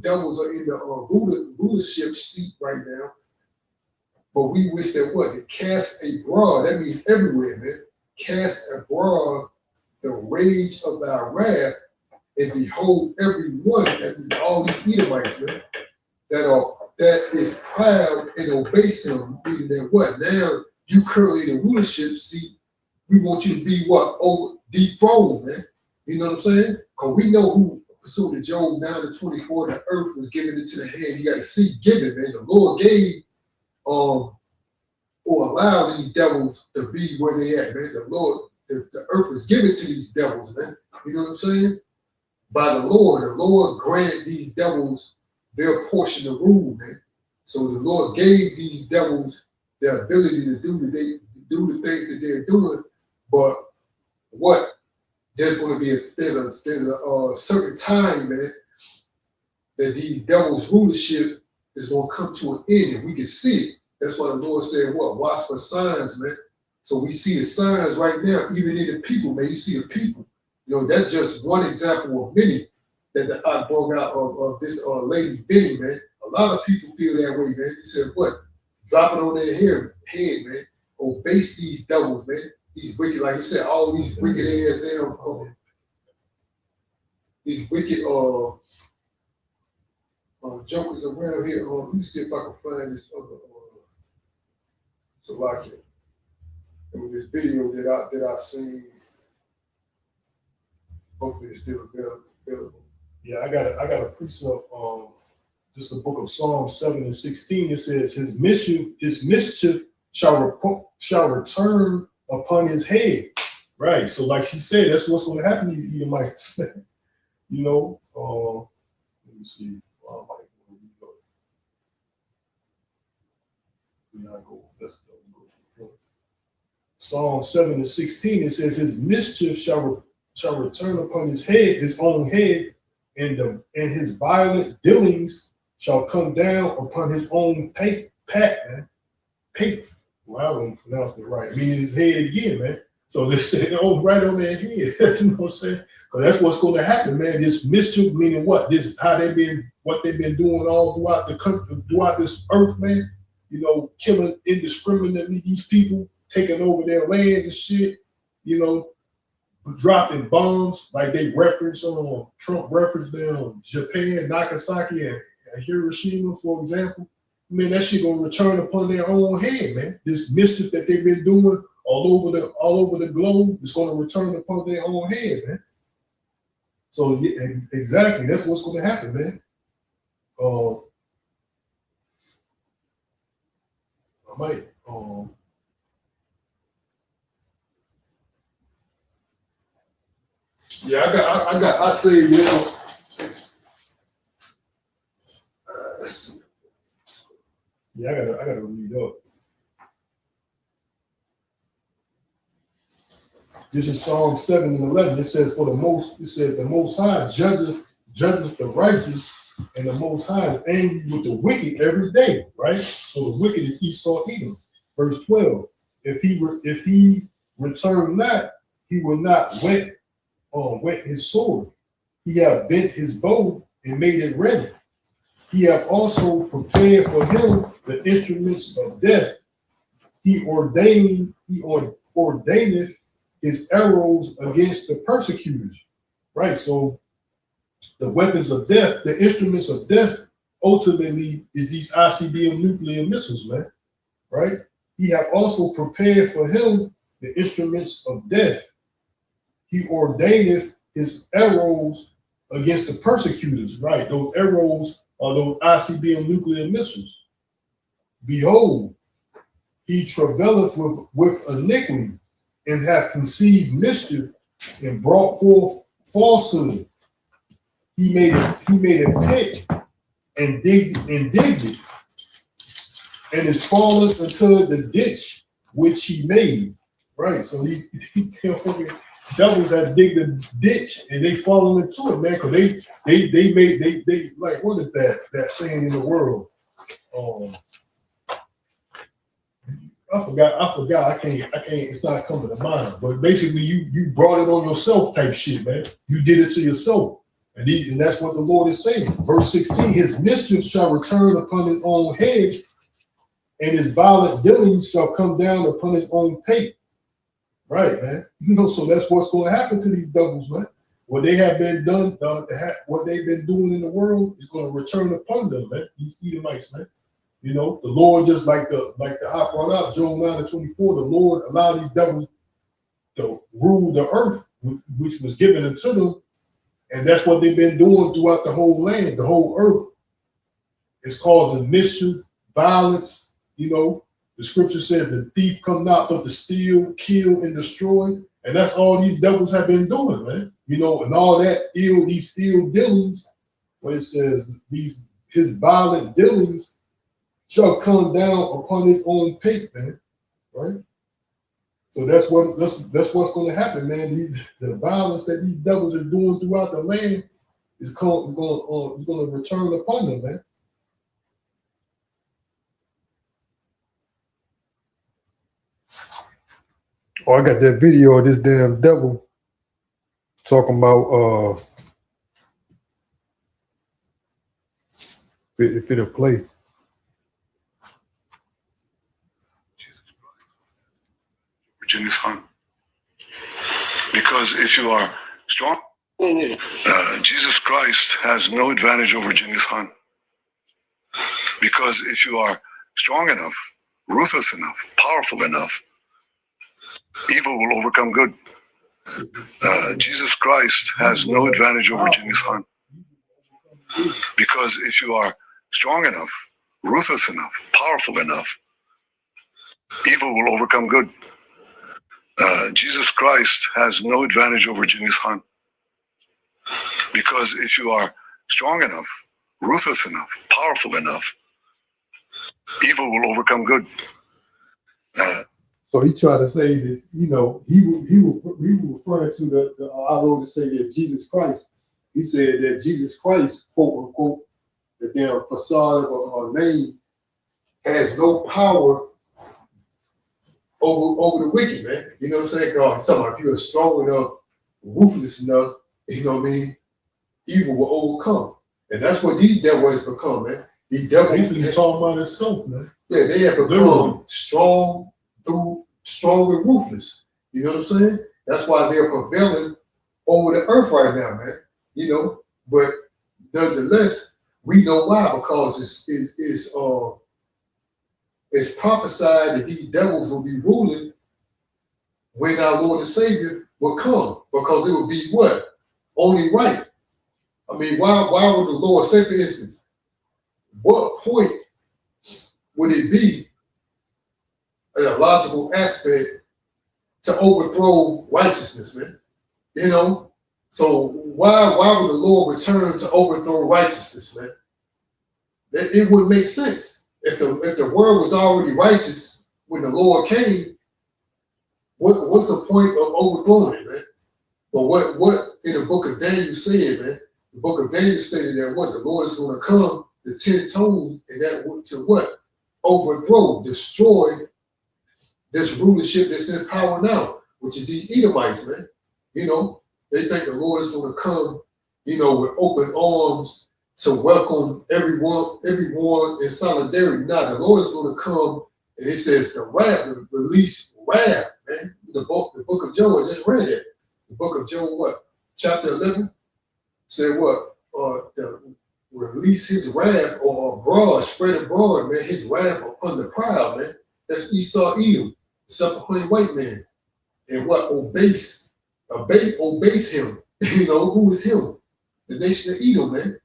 devils are in the rulership seat right now. But we wish that they cast abroad. That means everywhere, man. Cast abroad the rage of thy wrath, and behold every one, that means all these Edomites, man, that is proud and obeys him, meaning that now you currently in the rulership seat, we want you to be dethroned, man. You know what I'm saying? Because we know who pursued in Job 9:24, the earth was given into the hand. You got to see given, man. The Lord gave or allowed these devils to be where they at, man. The Lord, the earth was given to these devils, man. You know what I'm saying? By the Lord granted these devils their portion of rule, man. So the Lord gave these devils the ability to do the things that they're doing, but what there's going to be there's a certain time, man, that these devils' rulership is going to come to an end, and we can see it. That's why the Lord said, "What? Watch for signs, man." So we see the signs right now, even in the people, man. You see the people. That's just one example of many that I brought out of this lady Benny, man. A lot of people feel that way, man. He said, "What? Drop it on their head, man. Obey these devils, man. These wicked, like I said, all these wicked ass damn, these wicked jokers around here. Let me see if I can find this other Salakia. And with this video that I seen, hopefully it's still available. Yeah, I got a precept. Just the book of Psalms 7 and 16. It says, "His mischief shall return upon his head." Right. So, like she said, that's what's going to happen to you, Edomites. Let me see. Let's go. Psalm 7 and 16. It says, "His mischief shall return upon his own head, and his violent dealings shall come down upon his own pate." Well, I don't pronounce it right. Meaning his head again, man. So they said, right on their head. You know what I'm saying? Because that's what's going to happen, man. This mischief, meaning what? This how what they've been doing all throughout the country, throughout this earth, man. Killing indiscriminately these people, taking over their lands and shit. Dropping bombs like they reference on Trump referenced them, Japan, Nagasaki, and Hiroshima, for example. Man, that shit gonna return upon their own head, man. This mischief that they've been doing all over the globe is gonna return upon their own head, man. So yeah, exactly, that's what's gonna happen, man. I might Yeah, I say, yeah, I gotta read up. This is Psalm 7 and 11. It says, the Most High judgeth the righteous, and the Most High is angry with the wicked every day, right? So the wicked is Esau Edom. Verse 12. If he return not, he will not whet his sword. He hath bent his bow and made it ready. He hath also prepared for him the instruments of death. He ordaineth his arrows against the persecutors. Right. So the weapons of death, the instruments of death, ultimately is these ICBM nuclear missiles, man. Right. He hath also prepared for him the instruments of death. He ordaineth his arrows against the persecutors, right? Those arrows are those ICBM nuclear missiles. Behold, he travaileth with iniquity, and hath conceived mischief, and brought forth falsehood. He made a pit and digged it, and is fallen into the ditch which he made. Right. So these fucking devils that dig the ditch and they falling into it, man, because they like, what is that saying in the world? I forgot. I can't. It's not coming to mind. But basically, you brought it on yourself, type shit, man. You did it to yourself, and that's what the Lord is saying. Verse 16: His mischief shall return upon his own head, and his violent dealings shall come down upon his own pate. Right, man. So that's what's going to happen to these devils, man. What they have been done, what they've been doing in the world is going to return upon them, man. These Edomites, man. The Lord, just like the I brought out, Job 9:24, the Lord allowed these devils to rule the earth, which was given unto them, and that's what they've been doing throughout the whole land, the whole earth. It's causing mischief, violence. The scripture says the thief come not but to steal, kill, and destroy, and that's all these devils have been doing, man. And all that these ill dealings, when it says his violent dealings shall come down upon his own pate, man. Right? So that's what's going to happen, man. The violence that these devils are doing throughout the land is going to return upon them, man. Oh, I got that video of this damn devil talking about if it'll play. Genghis Khan. Because if you are strong, Jesus Christ has no advantage over Genghis Khan. Because if you are strong enough, ruthless enough, powerful enough, evil will overcome good. Jesus Christ has no advantage over Genghis Khan. Because if you are strong enough, ruthless enough, powerful enough, evil will overcome good. Jesus Christ has no advantage over Genghis Khan. Because if you are strong enough, ruthless enough, powerful enough, evil will overcome good. So he tried to say that, you know, he was referring to our Lord and Savior Jesus Christ. He said that Jesus Christ, quote unquote, the damn facade of a name has no power over the wicked, man. You know what I'm saying? God, somebody, if you're strong enough, ruthless enough, you know what I mean, evil will overcome. And that's what these devils become, man. These devils. He's talking about himself, man. Yeah, they have become strong and ruthless. You know what I'm saying? That's why they're prevailing over the earth right now, man. You know, but nonetheless, we know why, because it's prophesied that these devils will be ruling when our Lord and Savior will come, because it will be what? Only right. I mean, why would the Lord say, for instance, what point would it be in a logical aspect to overthrow righteousness, man? You know? So why would the Lord return to overthrow righteousness, man? It wouldn't make sense. If the world was already righteous when the Lord came, what's the point of overthrowing it, man? But what in the book of Daniel said, man, the book of Daniel stated that what the Lord is going to come, the 10 toes, and that to what? Overthrow, destroy this rulership that's in power now, which is these Edomites, man. You know, they think the Lord is going to come, you know, with open arms to welcome everyone in solidarity. Now, the Lord is going to come, and it says the release wrath, man. The book of Job, I just read it. The book of Job, what? Chapter 11 said what? Release his wrath or abroad, spread abroad, man, his wrath upon the proud, man. That's Esau, Edom, the self-proclaimed white man. And what? Obeys him. You know, who is him? The nation of Edom, man.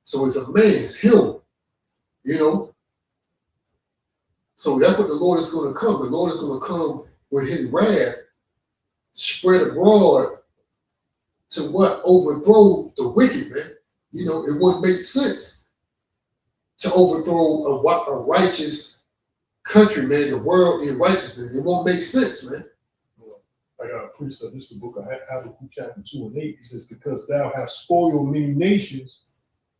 So it's a man, it's him. You know? So that's what the Lord is going to come. The Lord is going to come with his wrath spread abroad to what? Overthrow the wicked, man. You know, it wouldn't make sense to overthrow a righteous country, man, the world in righteousness. It won't make sense, man. I got a precept. This is the book of Habakkuk, chapter 2 and 8. It says, because thou hast spoiled many nations,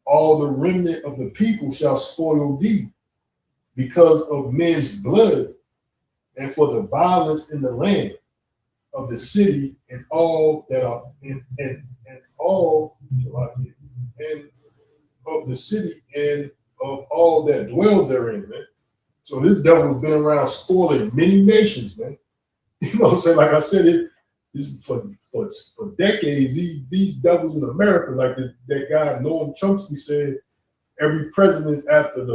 all the remnant of the people shall spoil thee, because of men's blood, and for the violence in the land of the city, and all that are and all and of the city and of all that dwell therein, man. So this devil's been around spoiling many nations, man. You know what I'm saying? Like I said, this is for decades. These devils in America, like that guy Noam Chomsky said, every president after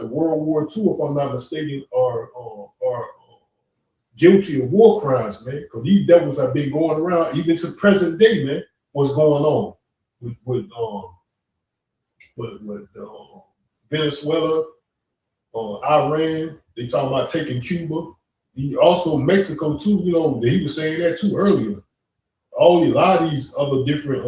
World War II, if I'm not mistaken, are guilty of war crimes, man. Because these devils have been going around even to present day, man. What's going on with Venezuela, Iran? They talking about taking Cuba. Also Mexico too. You know, he was saying that too earlier. A lot of these other different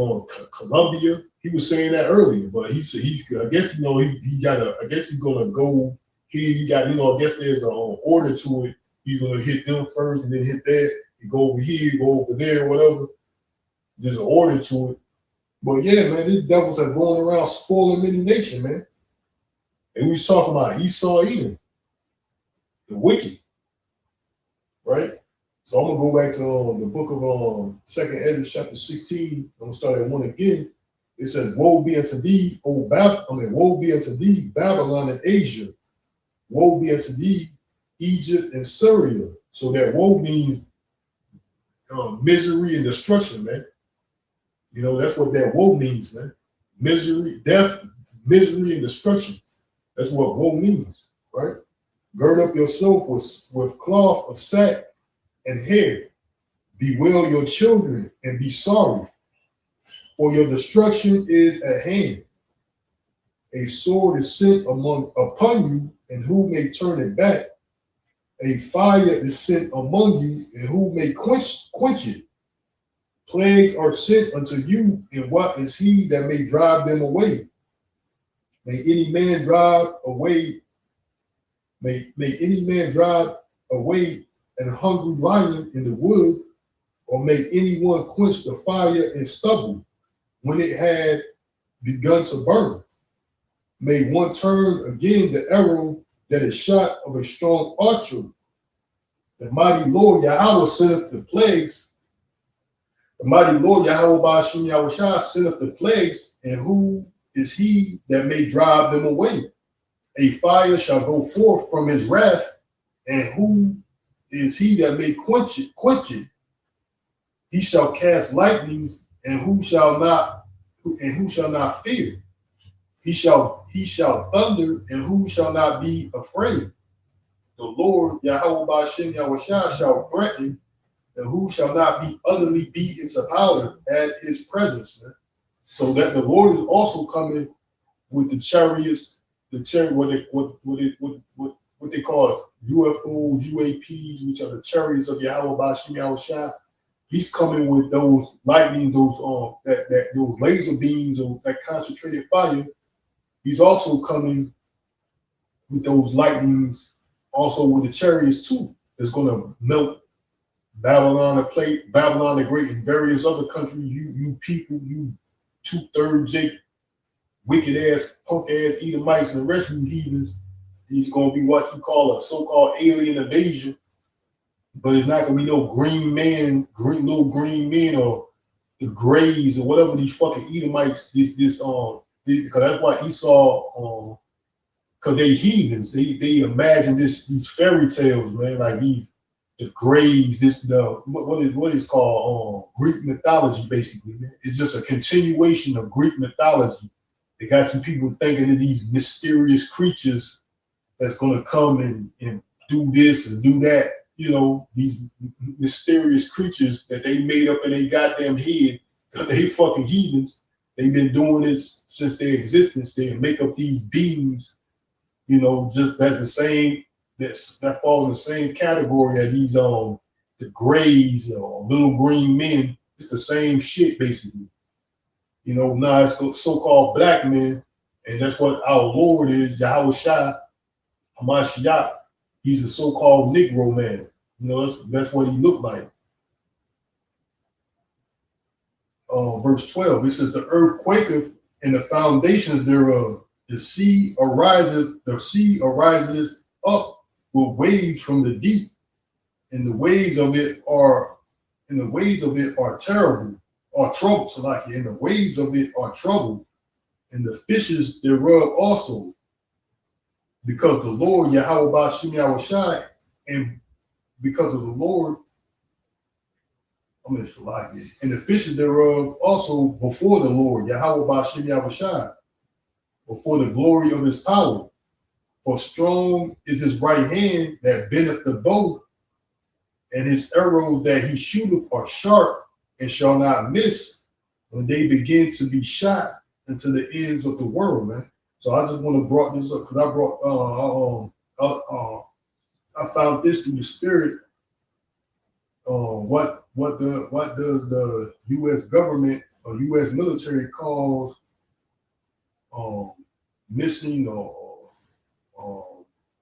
Colombia. He was saying that earlier, but he's I guess, you know, he got I guess he's gonna go here. He got, you know, I guess there's an order to it. He's gonna hit them first and then hit that. You go over here, you go over there, whatever. There's an order to it. But yeah, man, these devils are going around spoiling many nations, man. And we was talking about Esau, Edom, the wicked, right? So I'm gonna go back to the book of 2nd Ezra, chapter 16. I'm gonna start at 1 again. It says, "Woe be unto thee, woe be unto thee, Babylon and Asia. Woe be unto thee, Egypt and Syria." So that woe means misery and destruction, man. You know, that's what that woe means, man. Misery, death, misery, and destruction. That's what woe means, right? Gird up yourself with cloth of sack and hair. Bewail your children and be sorry, for your destruction is at hand. A sword is sent upon you, and who may turn it back? A fire is sent among you, and who may quench it? Plagues are sent unto you, and what is he that may drive them away? May any man drive away an hungry lion in the wood, or may anyone quench the fire in stubble when it had begun to burn? May one turn again the arrow that is shot of a strong archer. The mighty Lord Yahweh sent the plagues. The mighty Lord Yahweh Ba'ashim Yahushua sent up the plagues, and who is he that may drive them away? A fire shall go forth from his wrath, and who is he that may quench it? He shall cast lightnings, and who shall not fear? He shall thunder, and who shall not be afraid? The Lord Yahweh Ba'ashim Yahushua shall threaten, and who shall not be utterly beaten to powder at his presence, man. So that the Lord is also coming with the chariots, what they call UFOs, UAPs, which are the chariots of Yahweh Ba'ashim Yahushua. He's coming with those lightning, those laser beams, or that concentrated fire. He's also coming with those lightnings, also with the chariots too. That's going to melt Babylon the Great, and various other countries. You people, you 2/3 Jake, wicked ass, punk ass Edomites and the rest of you heathens. He's going to be what you call a so-called alien invasion, but it's not going to be no little green men, or the Greys, or whatever these fucking Edomites. Because that's why Esau, because they heathens. They imagine these fairy tales, man, like the Greys, what is called Greek mythology, basically, man. It's just a continuation of Greek mythology. They got some people thinking of these mysterious creatures that's gonna come and do this and do that, you know, these mysterious creatures that they made up in their goddamn head. They fucking heathens. They've been doing this since their existence. They make up these beings, you know, just that the same. That fall in the same category as these the Greys or little green men. It's the same shit, basically. You know, now it's so-called black men, and that's what our Lord is, Yahweh Shai Hamashiach. He's a so-called Negro man. You know, that's what he looked like. Verse 12, it says, "The earth quaketh, and the foundations thereof. The sea arises up with waves from the deep, and the waves of it are terrible, or trouble. So like, and the waves of it are trouble, and the fishes thereof also, because the Lord Yahweh Ba'ashim Yahushua, and because of the Lord, and the fishes thereof also before the Lord Yahweh Ba'ashim Yahushua, before the glory of his power. For strong is his right hand that bendeth the bow, and his arrows that he shooteth are sharp and shall not miss when they begin to be shot into the ends of the world, man." So I just want to brought this up because I found this through the Spirit. What does the U.S. government or U.S. military calls missing, or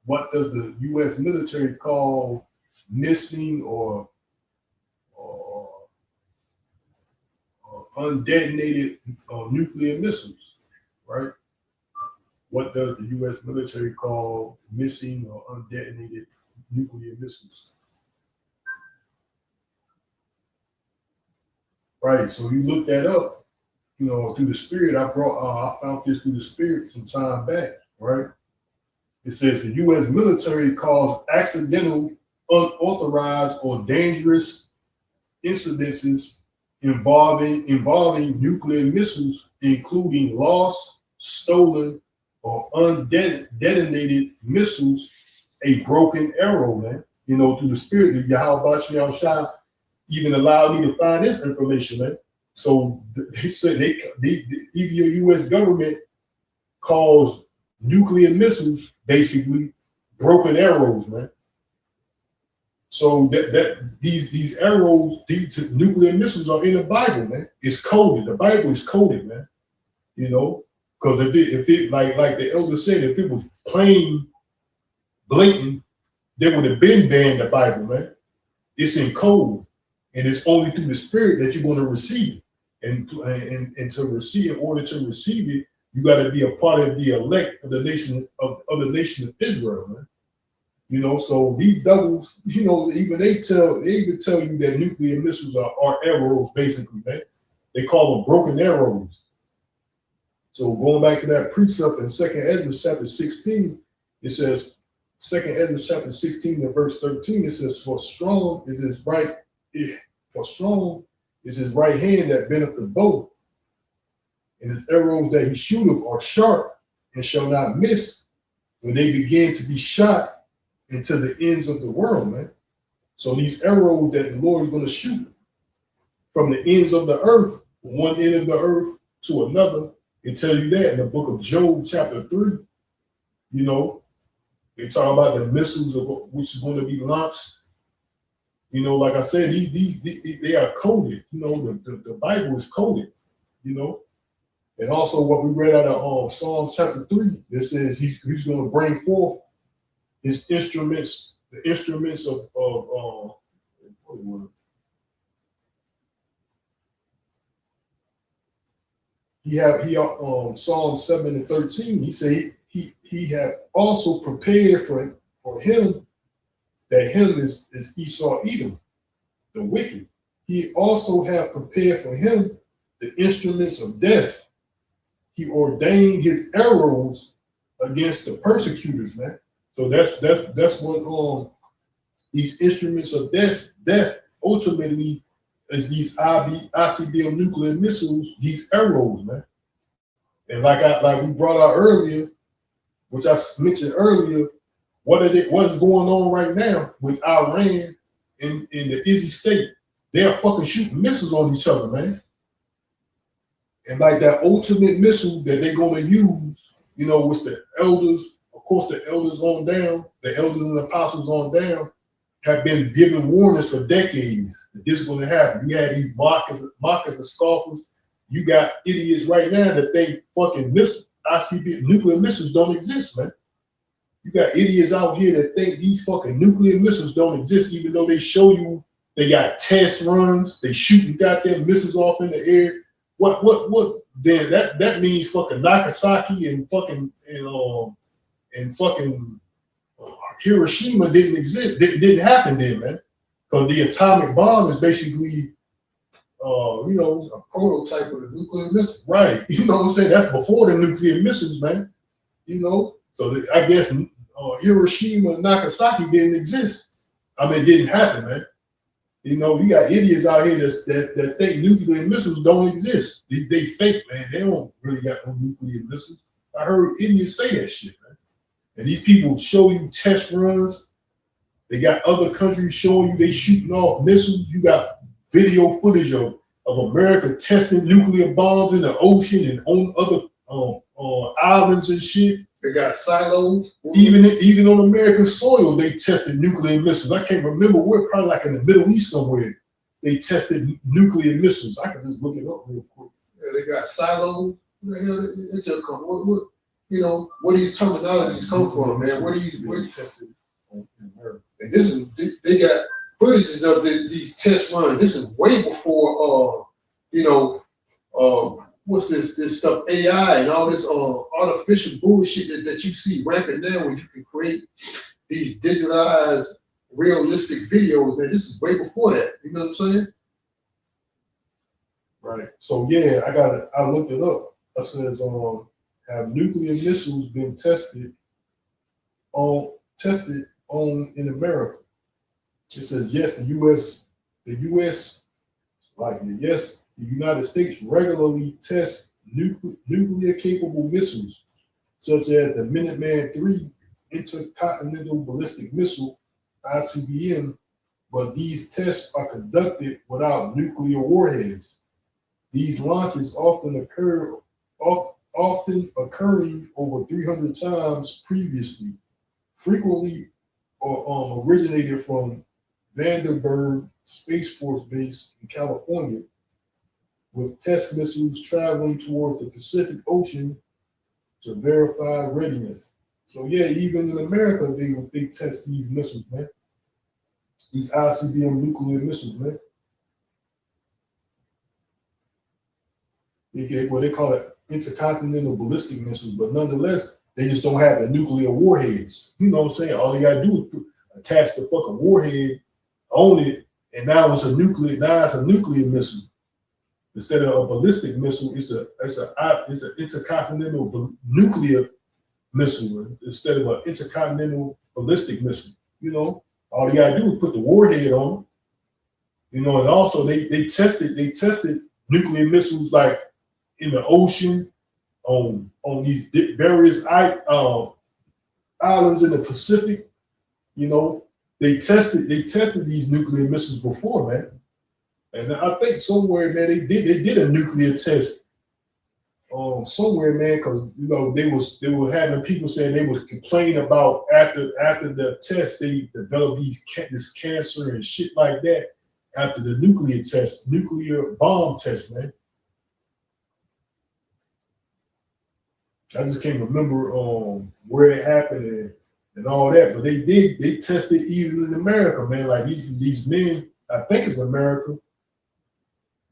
what does the U.S. military call missing, or undetonated nuclear missiles, right? What does the U.S. military call missing or undetonated nuclear missiles? Right. So you look that up, you know, through the Spirit. I found this through the Spirit some time back, right? It says the U.S. military calls accidental, unauthorized, or dangerous incidences involving nuclear missiles, including lost, stolen, or undetonated missiles, a broken arrow, man. You know, through the Spirit, the Yahweh Bashiach Shah even allowed me to find this information, man. So they said even your U.S. government calls nuclear missiles basically broken arrows, man. So these arrows, these nuclear missiles are in the Bible, man. It's coded. The Bible is coded, man. You know, because if it like the elder said, if it was plain blatant, they would have been banned the Bible, man. It's in code, and it's only through the Spirit that you're going to receive it. And to receive, in order to receive it, you got to be a part of the elect of the nation of the nation of Israel, man. You know, so these devils, you know, even they even tell you that nuclear missiles are arrows, basically, man. They call them broken arrows. So going back to that precept in 2nd Ezra chapter 16, it says, 2nd Ezra chapter 16 and verse 13, it says, for strong is his right hand that bendeth the bow, and his arrows that he shooteth are sharp and shall not miss when they begin to be shot into the ends of the world, man. So these arrows that the Lord is going to shoot from the ends of the earth, from one end of the earth to another, it tells you that in the book of Job, chapter 3. You know, they talk about the missiles of which is going to be launched. You know, like I said, these they are coded. You know, the Bible is coded. You know, and also what we read out of Psalm chapter 3, it says he's going to bring forth his instruments, the instruments of Psalm 7 and 13, he said he had also prepared for him, that him is Esau Edom, the wicked. He also had prepared for him the instruments of death. He ordained his arrows against the persecutors, man. So that's what these instruments of death ultimately is these ICBM nuclear missiles, these arrows, man. And like we brought out earlier, which I mentioned earlier, what is going on right now with Iran in the Izzy state? They're fucking shooting missiles on each other, man. And like that ultimate missile that they're gonna use, you know, with the elders, of course, the elders on down, the elders and the apostles on down, have been giving warnings for decades that this is going to happen. You had these mockers and scoffers. You got idiots right now that think fucking ICBM nuclear missiles don't exist, man. You got idiots out here that think these fucking nuclear missiles don't exist, even though they show you they got test runs, they shooting goddamn missiles off in the air. What? Then that means fucking Nagasaki and fucking Hiroshima didn't exist. It didn't happen then, man. Because the atomic bomb is basically, you know, a prototype of the nuclear missile. Right. You know what I'm saying? That's before the nuclear missiles, man. You know? So I guess Hiroshima and Nagasaki didn't exist. I mean, it didn't happen, man. You know, you got idiots out here that think nuclear missiles don't exist. They fake, man. They don't really got no nuclear missiles. I heard idiots say that shit, man. And these people show you test runs. They got other countries showing you they shooting off missiles. You got video footage of America testing nuclear bombs in the ocean and on other islands and shit. They got silos. Even on American soil, they tested nuclear missiles. I can't remember where, probably like in the Middle East somewhere, they tested nuclear missiles. I can just look it up real quick. Yeah, they got silos. Where the hell it just come? What? You know, where these terminologies come from, man? Where you tested in America? And this is, they got footages of these test runs. This is way before, you know, what's this stuff, AI and all this artificial bullshit that you see rampant now, where you can create these digitalized, realistic videos, man. This is way before that. You know what I'm saying? Right. So yeah, I looked it up. It says, have nuclear missiles been tested on in America? It says yes, the United States regularly tests nuclear capable missiles, such as the Minuteman III intercontinental ballistic missile, ICBM, but these tests are conducted without nuclear warheads. These launches often occurring over 300 times previously, frequently originated from Vandenberg Space Force Base in California, with test missiles traveling toward the Pacific Ocean to verify readiness. So yeah, even in America, they test these missiles, man. These ICBM nuclear missiles, man. They call it intercontinental ballistic missiles, but nonetheless, they just don't have the nuclear warheads. You know what I'm saying? All they gotta do is attach the fucking warhead on it, and now it's a nuclear missile. Instead of a ballistic missile, it's an intercontinental nuclear missile instead of an intercontinental ballistic missile. You know, all you gotta do is put the warhead on it. You know, and also they tested nuclear missiles like in the ocean, on these various islands in the Pacific. You know, they tested these nuclear missiles before, man. And I think somewhere, man, they did a nuclear test somewhere, man, because you know they were having people saying they was complaining about after the test they developed this cancer and shit like that after the nuclear bomb test, man. I just can't remember where it happened and all that, but they tested even in America, man. Like these men, I think it's America,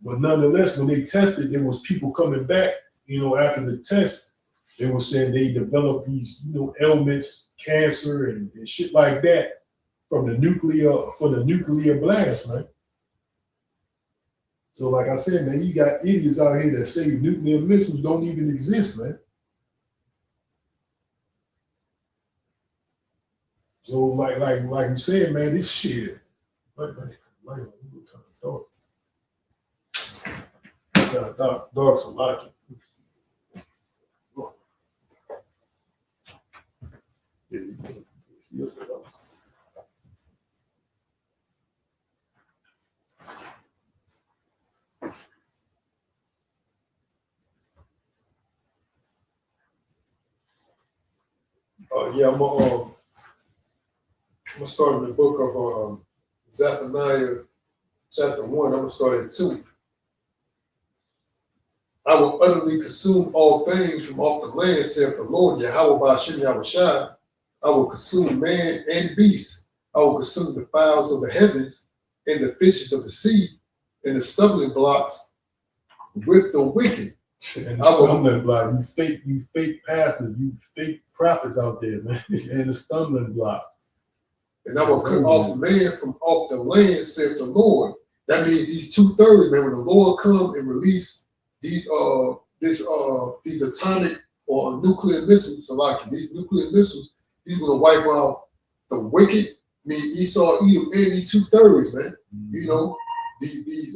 but nonetheless, when they tested, there was people coming back, you know, after the test, they were saying they developed these, you know, ailments, cancer and shit like that from the nuclear blast, man. So like I said, man, you got idiots out here that say nuclear missiles don't even exist, man. So like you said, man, this shit, dark. Dark's a lot. Yeah, I'm gonna start in the book of Zephaniah, chapter 1. I'm gonna start at 2. I will utterly consume all things from off the land, saith the Lord, Yahweh Ba'ashem Yahushai. I will consume man and beast. I will consume the fowls of the heavens and the fishes of the sea and the stumbling blocks with the wicked. And the stumbling block, you fake pastors, you fake prophets out there, man, and the stumbling block. And I will cut off man from off the land, saith the Lord. That means these 2/3, man, when the Lord come and release these atomic or nuclear missiles, so like these nuclear missiles, he's gonna wipe out the wicked, mean Esau, Edom, and these 2/3, man. Mm-hmm. You know, these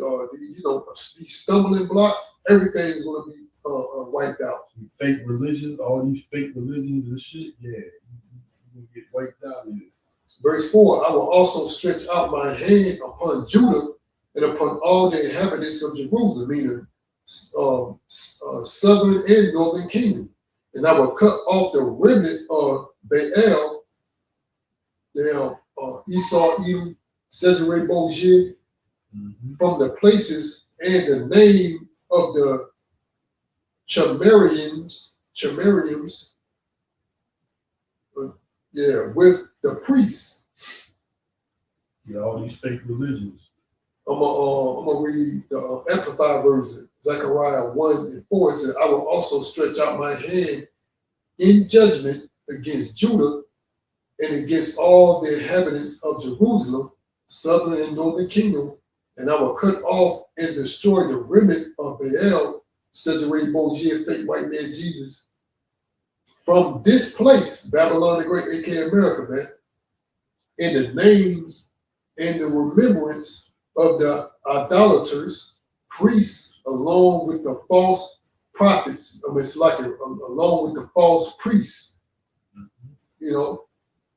stumbling blocks, everything's gonna be wiped out. Fake religion, all these fake religions and shit, yeah, you're gonna get wiped out in it. Verse 4, I will also stretch out my hand upon Judah and upon all the inhabitants of Jerusalem, meaning southern and northern kingdom. And I will cut off the remnant of Baal, Esau, Edom, Caesarea Borgia, from the places and the name of the Chemariums, with the priests. Yeah, all these fake religions. I'm gonna read the Amplified version. It Zechariah 1:4, it says, I will also stretch out my hand in judgment against Judah and against all the inhabitants of Jerusalem, southern and northern kingdom, and I will cut off and destroy the remnant of Baal, Cedare Bozier, fake white man Jesus, from this place, Babylon the Great, aka America, man, in the names and the remembrance of the idolaters, priests, along with the false prophets. I mean, it's like along with the false priests, you know.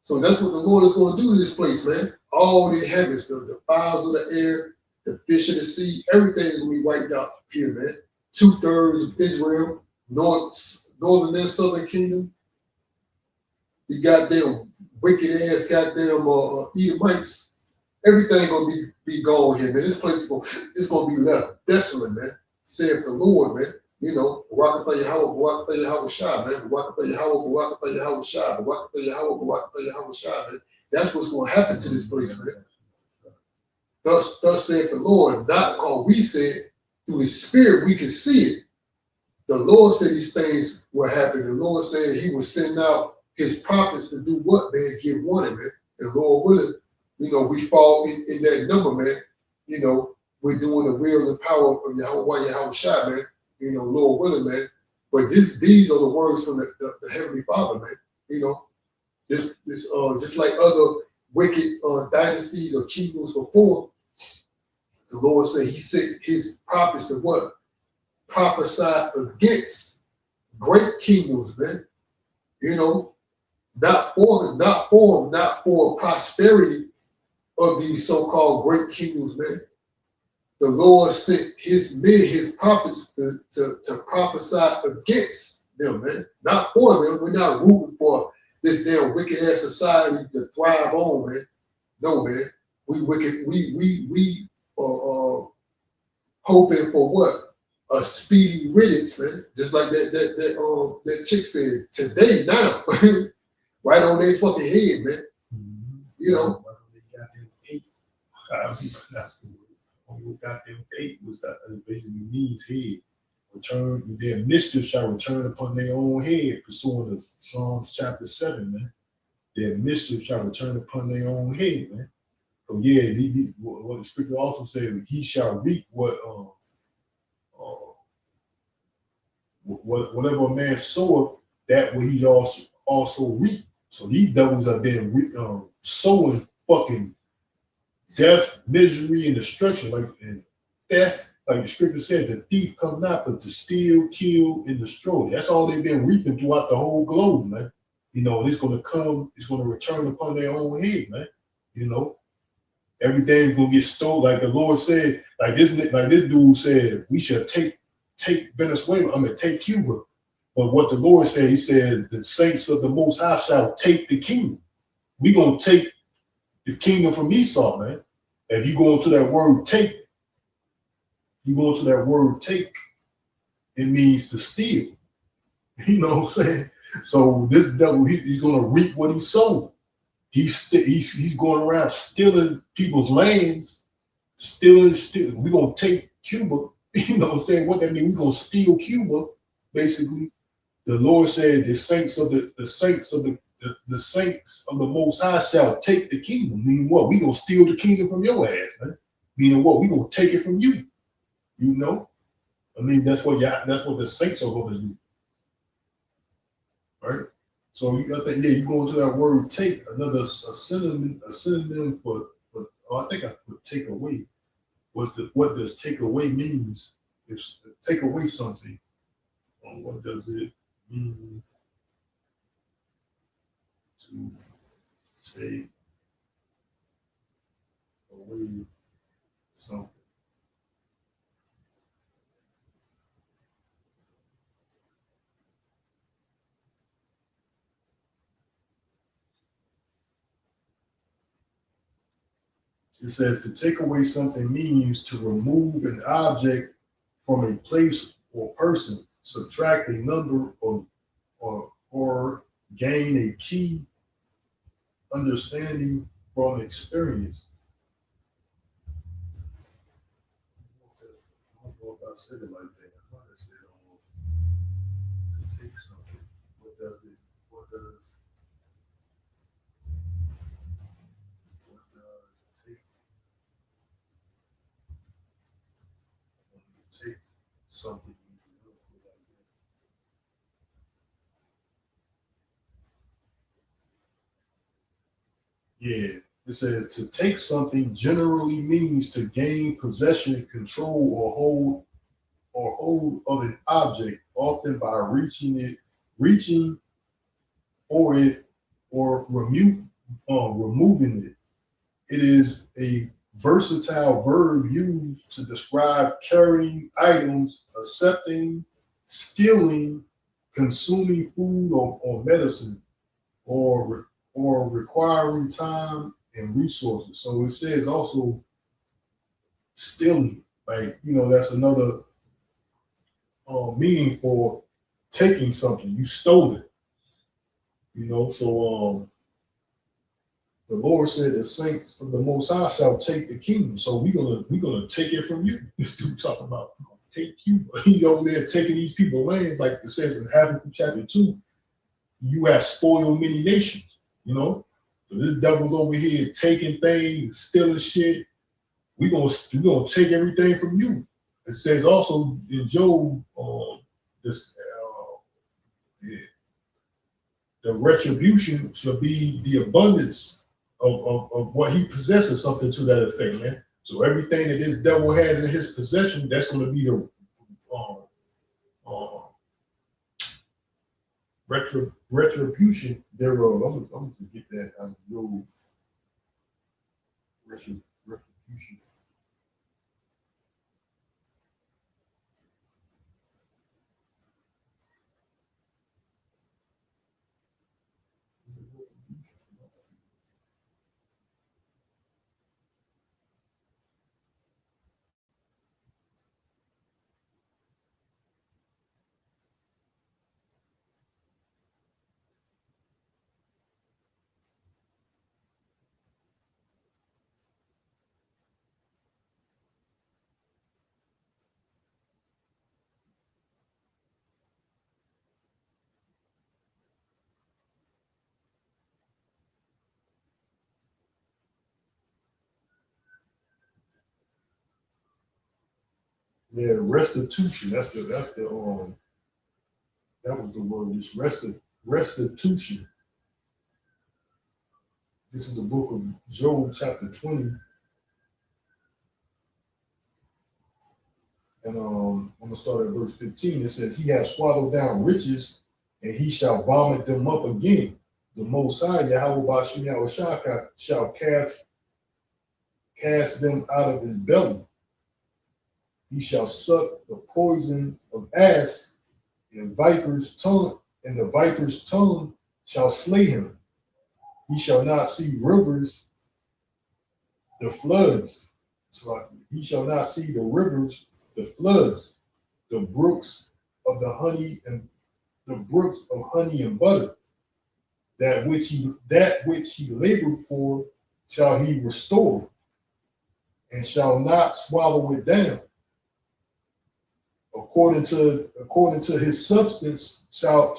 So that's what the Lord is going to do to this place, man. All the heavens, the fowls of the air, the fish of the sea, everything is going to be wiped out here, man. 2/3 of Israel, northern and southern kingdom. You goddamn wicked ass goddamn Edomites. Everything gonna be gone here, man. This place is gonna be left desolate, man. Saith the Lord, man. You know, Barakatah Yahweh, Barakatah Yahweh Shah, man. Barakatah Yahweh, Barakatah Yahweh Shah, Barakatah Yahweh, Barakatah Yahweh Shah, man. That's what's gonna happen to this place, man. Thus saith the Lord, not all we said, through his spirit we can see it. The Lord said these things will happen. The Lord said he will send out his prophets to do what, man? Give warning, man. And Lord willing, you know, we fall in that number, man. You know, we're doing the will and power of Yahweh Shai, man. You know, Lord willing, man. But these are the words from the Heavenly Father, man. You know, this just like other wicked dynasties or kingdoms before, the Lord said he sent his prophets to what? Prophesy against great kingdoms, man. You know, not for prosperity of these so-called great kingdoms, man. The Lord sent his men, his prophets, to prophesy against them, man. Not for them. We're not rooting for this damn wicked ass society to thrive on, man. No, man. We wicked. We hoping for what? A speedy riddance, man. Just like that chick said, today, now, right on their fucking head, man. You know. Goddamn 8 was that basically means head. Return, their mischief shall return upon their own head, pursuing the Psalms chapter 7, man. Their mischief shall return upon their own head, man. So yeah, what the scripture also says, he shall reap whatever a man soweth, that will he also reap. So these devils have been sowing fucking death, misery, and destruction, and death, like the scripture said, the thief come not but to steal, kill, and destroy. That's all they've been reaping throughout the whole globe, man. You know, it's gonna return upon their own head, man. You know, everything's gonna get stolen, like the Lord said, like this dude said, we shall take Venezuela, take Cuba. But what the Lord said, he said, the saints of the Most High shall take the kingdom. We gonna take the kingdom from Esau, man. If you go into that word take, it means to steal. You know what I'm saying? So this devil, he's gonna reap what he sowed. He's going around stealing people's lands, stealing. We're gonna take Cuba. You know what I'm saying? What that means? We're gonna steal Cuba, basically. The Lord said the saints of the saints of the Most High shall take the kingdom. Meaning what? We gonna steal the kingdom from your ass, man. Meaning what? We gonna take it from you. You know? I mean, that's what the saints are gonna do. Right? So you got that, you go into that word take, another a synonym for I think I put take away. What does take away means? It's take away something. What does it mean to take away something? It says to take away something means to remove an object from a place or person, subtract a number or gain a key understanding from experience. I don't know if I said it like that. take something. What does it? What does take? When you take something. Yeah, it says to take something generally means to gain possession, control, or hold of an object, often by reaching for it, or removing it. It is a versatile verb used to describe carrying items, accepting, stealing, consuming food or medicine, or requiring time and resources. So it says also stealing, like, that's another meaning for taking something. You stole it, So the Lord said the saints of the Most High shall take the kingdom. So we're gonna take it from you. This dude talking about take you. He over there taking these people lands, like it says in Habakkuk chapter 2. You have spoiled many nations, So this devil's over here taking things, stealing shit. We're gonna take everything from you. It says also in Job, yeah, the retribution shall be the abundance of what he possesses, something to that effect, man. So everything that this devil has in his possession, that's going to be the retribution thereof. I'm going to get that out of your retribution. Yeah, restitution. That was the word. This restitution. This is the book of Job, chapter 20. And I'm gonna start at verse 15. It says, "He has swallowed down riches, and he shall vomit them up again. The Most High, Yahweh Bashim Yahushua, shall cast them out of his belly. He shall suck the poison of ass, and the viper's tongue shall slay him. He shall not see rivers, the floods. So he shall not see the rivers, the floods, the brooks of the honey and the brooks of honey and butter. That which he labored for shall he restore, and shall not swallow it down. According to his substance shall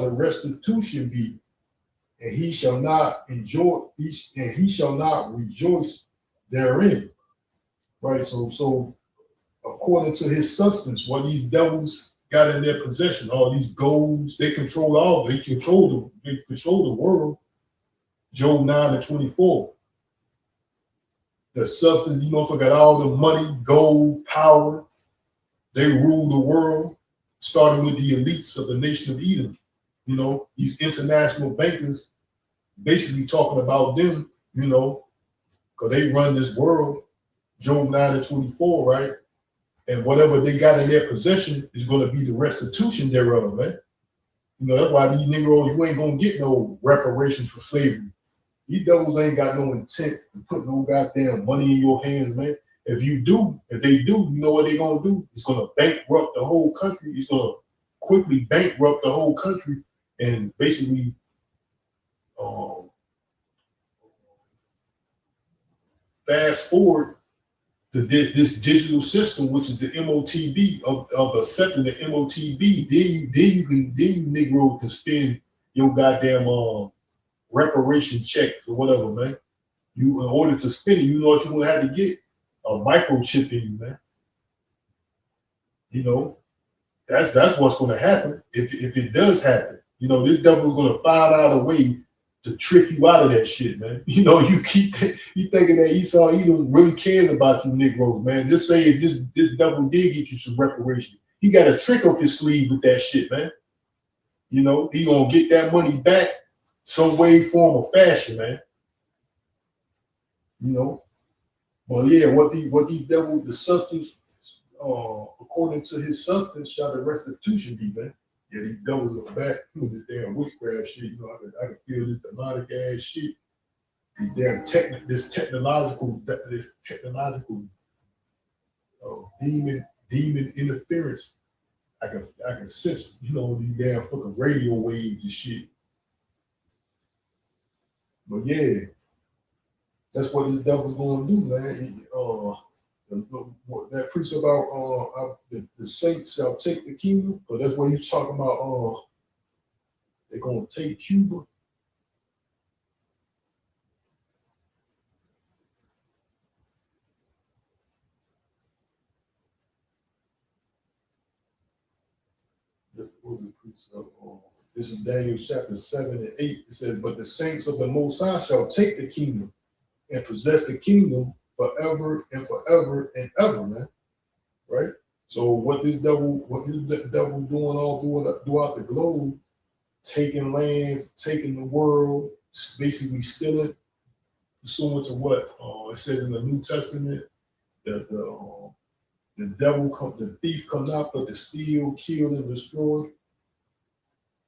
the restitution be, and he shall not rejoice therein. Right. So according to his substance, what these devils got in their possession, all these golds, they control the world. Job 9:24. The substance, got all the money, gold, power. They rule the world, starting with the elites of the nation of Edom. These international bankers basically talking about them, because they run this world. Job 9:24, right? And whatever they got in their possession is going to be the restitution thereof, man. That's why these Negroes, you ain't going to get no reparations for slavery. These devils ain't got no intent to put no goddamn money in your hands, man. If they do, you know what they're going to do? It's going to bankrupt the whole country. It's going to quickly bankrupt the whole country and basically fast forward this digital system, which is the MOTB of accepting the MOTB, then you Negroes can spend your goddamn reparation checks or whatever, man. You, in order to spend it, you know what you're gonna have to get a microchip in you, man. You know, that's what's gonna happen if it does happen. You know, this devil's gonna find out a way to trick you out of that shit, man. You know, you thinking that Esau Edom really cares about you Negroes, man. Just say if this devil did get you some reparation, he got a trick up his sleeve with that shit, man. You know, he gonna get that money back some way, form, or fashion, man. You know, well, yeah, what these devils, the substance, according to his substance, shall the restitution be, man. Yeah, these devils are back doing this damn witchcraft shit. You know, I can feel this demonic ass shit. This technological demon interference. I can sense, you know, these damn fucking radio waves and shit. But yeah, that's what this devil's gonna do, man. That preach about the saints shall take the kingdom, but that's what he's talking about. They're gonna take Cuba. This is Daniel chapter 7 and 8. It says, "But the saints of the Most High shall take the kingdom and possess the kingdom forever and forever and ever," man. Right? So what this devil doing all throughout the globe, taking lands, taking the world, basically stealing, pursuant to what it says in the New Testament, that the thief come not but to steal, kill, and destroy.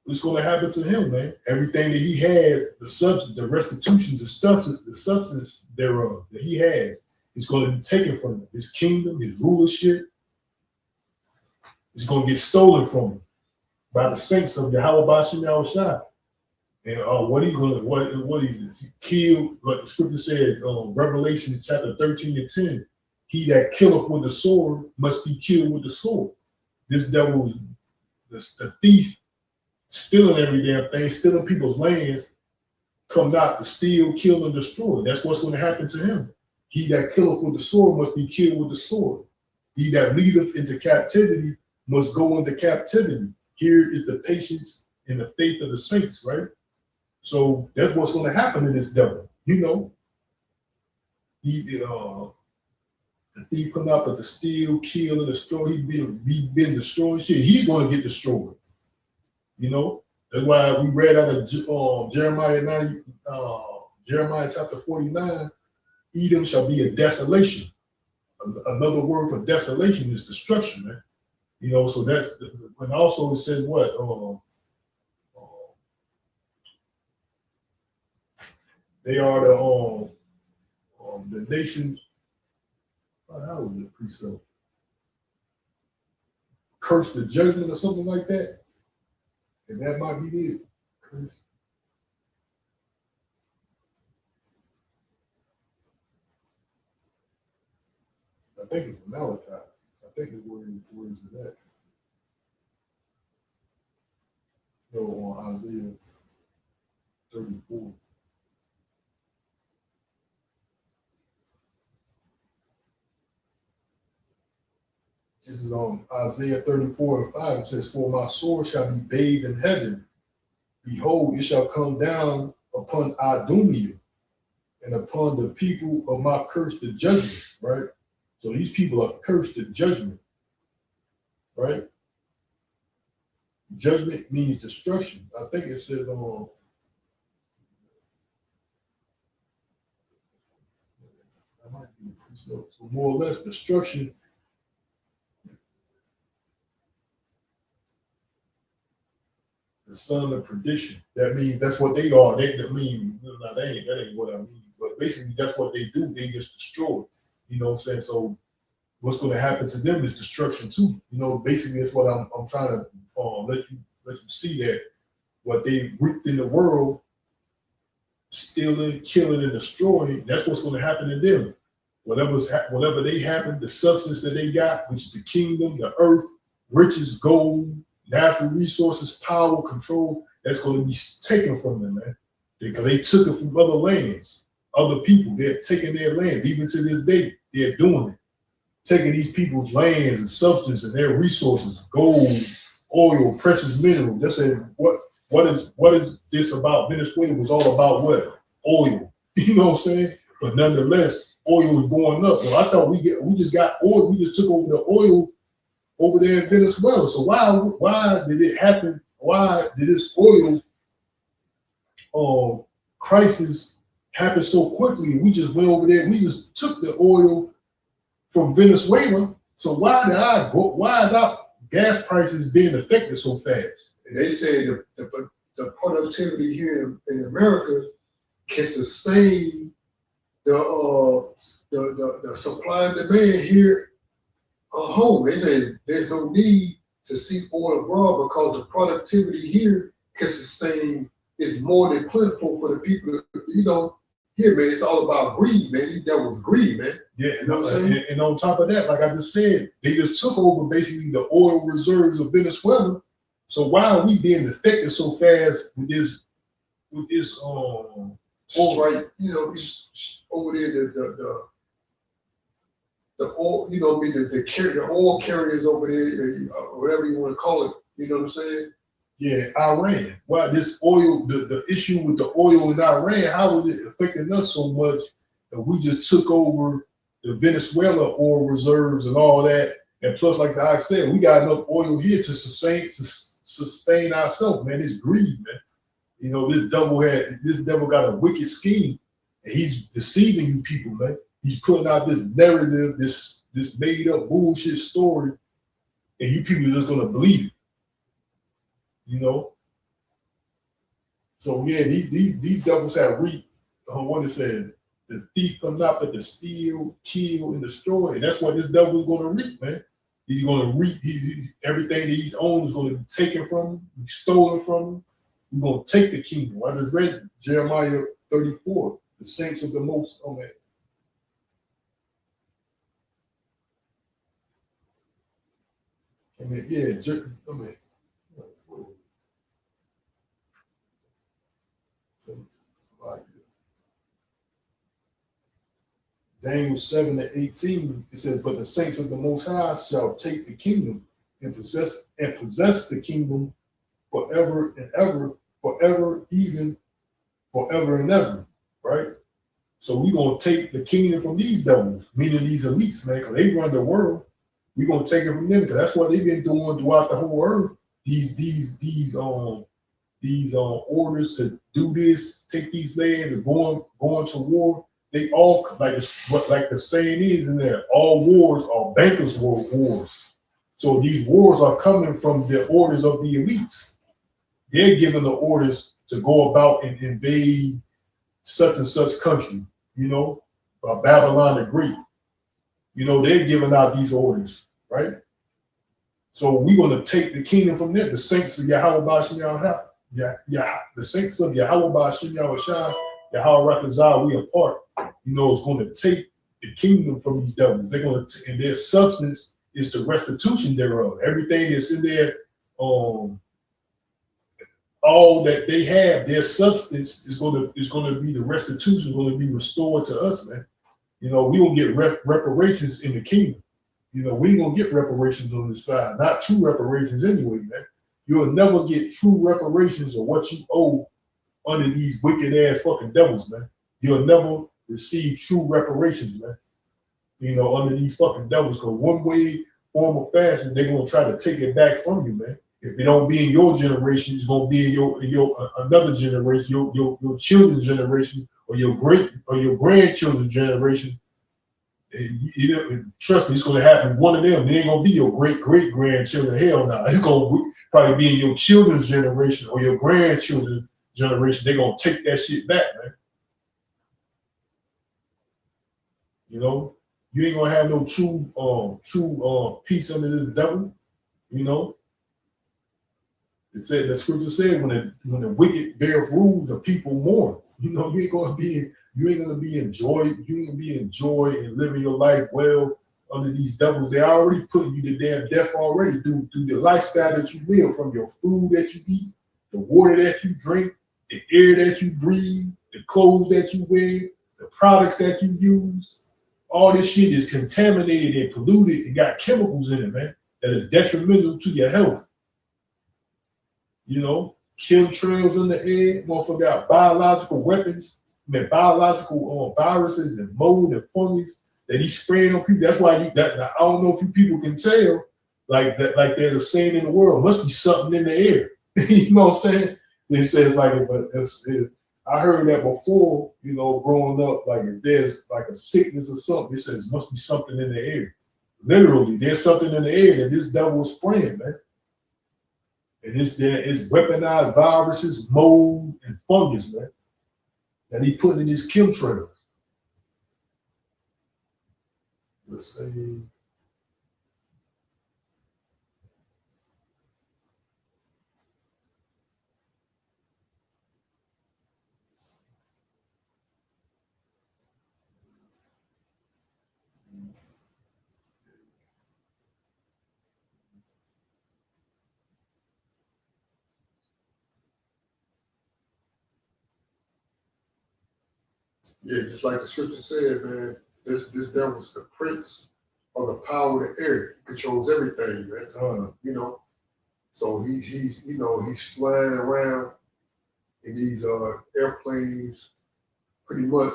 What's going to happen to him, man? Everything that he has, the substance, the restitution, the substance thereof that he has, is going to be taken from him. His kingdom, his rulership, is going to get stolen from him by the saints of Yahweh Bashim Yahushua. And what he's killed, like the scripture said, Revelation chapter 13 and 10, he that killeth with the sword must be killed with the sword. This devil's the thief, stealing every damn thing, stealing people's lands, come not to steal, kill, and destroy. That's what's going to happen to him. He that killeth with the sword must be killed with the sword. He that leadeth into captivity must go into captivity. Here is the patience and the faith of the saints, right? So that's what's going to happen to this devil. You know, the thief come out but to steal, kill, and destroy. He been destroyed. Shit, he's going to get destroyed. You know, that's why we read out of Jeremiah chapter 49. Edom shall be a desolation. Another word for desolation is destruction, man. You know, so that's, and also it says what? They are the nation. How was it precept? Curse the judgment or something like that. And that might be it. Curse. I think it's Malachi. I think it's where is it at? No, on Isaiah 34. This is on Isaiah 34 and 5. It says, "For my sword shall be bathed in heaven. Behold, it shall come down upon Idumea and upon the people of my curse to judgment," right? So these people are cursed to judgment, right? Judgment means destruction. I think it says on that might be so more or less destruction. The son of perdition. That means that's what they are. That ain't what I mean. But basically that's what they do. They just destroy. You know what I'm saying? So what's going to happen to them is destruction too. You know, basically that's what I'm trying to let you see, that what they reaped in the world, stealing, killing, and destroying, that's what's going to happen to them. whatever they happen, the substance that they got, which is the kingdom, the earth, riches, gold, natural resources, power, control, that's going to be taken from them, man. Because they took it from other lands, other people. They're taking their land. Even to this day, they're doing it. Taking these people's lands and substance and their resources, gold, oil, precious mineral. They said, what is this about? Venezuela was all about what? Oil. You know what I'm saying? But nonetheless, oil is going up. Well, I thought we just got oil. We just took over the oil over there in Venezuela. So why did it happen? Why did this oil crisis happen so quickly? We just went over there. We just took the oil from Venezuela. So why is our gas prices being affected so fast? And they say the productivity here in America can sustain the supply and demand here home. They say there's no need to seek oil abroad because the productivity here can sustain, is more than plentiful for the people. You know, here, man, it's all about greed, man. That was greed, man. Yeah, you know what I'm saying? And on top of that, like I just said, they just took over basically the oil reserves of Venezuela. So why are we being affected so fast with this oil? Right, you know, over there the oil, you know, the oil carriers over there, whatever you want to call it. You know what I'm saying? Yeah, Iran. Why this oil? The issue with the oil in Iran? How is it affecting us so much that we just took over the Venezuela oil reserves and all that? And plus, like I said, we got enough oil here to sustain ourselves, man. It's greed, man. You know, this devil got a wicked scheme, and he's deceiving you people, man. He's putting out this narrative, this made up bullshit story, and you people are just gonna believe it. You know. So yeah, these devils have reaped what it said. The thief comes out but to steal, kill, and destroy. And that's what this devil is gonna reap, man. He's gonna reap everything that he's owned is gonna be taken from him, be stolen from him. He's going to take the kingdom. I just read Jeremiah 34, the saints of the most. Oh, man. I mean, yeah, I mean, Daniel 7:18, it says, but the saints of the Most High shall take the kingdom and possess the kingdom forever and ever, forever, even forever and ever, right? So we're going to take the kingdom from these devils, meaning these elites, man, because they run the world. We're going to take it from them because that's what they've been doing throughout the whole earth. These orders to do this, take these lands and going to war. They all, like the saying is in there, all wars are bankers' wars. So these wars are coming from the orders of the elites. They're giving the orders to go about and invade such and such country, you know, Babylon the Great. You know, they're giving out these orders, right? So we're going to take the kingdom from them. The saints of Yahweh Ba'ashem Yahweh, the saints of Yahweh Ba'ashem Yahweh, Yahweh Rakazah, we are part. You know, it's going to take the kingdom from these devils. They're going to, and their substance is the restitution thereof. Everything that's in there, all that they have, their substance is going to be the restitution, going to be restored to us, man. You know, we don't get reparations in the kingdom. You know, we ain't gonna get reparations on this side, not true reparations anyway, man. You'll never get true reparations of what you owe under these wicked ass fucking devils, man. You'll never receive true reparations, man. You know, under these fucking devils, because one way, form, or fashion, they're gonna try to take it back from you, man. If it don't be in your generation, it's gonna be in your another generation, your children's generation, or your grandchildren's generation. You know, trust me, it's gonna happen. One of them, they ain't gonna be your great grandchildren. Hell no, it's gonna probably be in your children's generation or your grandchildren's generation. They're gonna take that shit back, man. You know, you ain't gonna have no true peace under this devil. You know. It said, the scripture said, when the wicked bear rule, the people mourn. You know, you ain't gonna be enjoying and living your life well under these devils. They already putting you to damn death already through the lifestyle that you live, from your food that you eat, the water that you drink, the air that you breathe, the clothes that you wear, the products that you use. All this shit is contaminated and polluted and got chemicals in it, man, that is detrimental to your health. You know, chemtrails in the air, motherfucker got biological weapons, biological viruses and mold and fungus that he's spraying on people. That's why I don't know if you people can tell, like that, like there's a saying in the world, must be something in the air. You know what I'm saying? It says like, I heard that before, you know, growing up, like if there's like a sickness or something, it says must be something in the air. Literally, there's something in the air that this devil is spraying, man. And it's weaponized viruses, mold, and fungus, man, that he put in his chemtrails. Let's see. Yeah, just like the scripture said, man, this devil's the prince of the power of the air. He controls everything, man. You know, so he's flying around in these airplanes, pretty much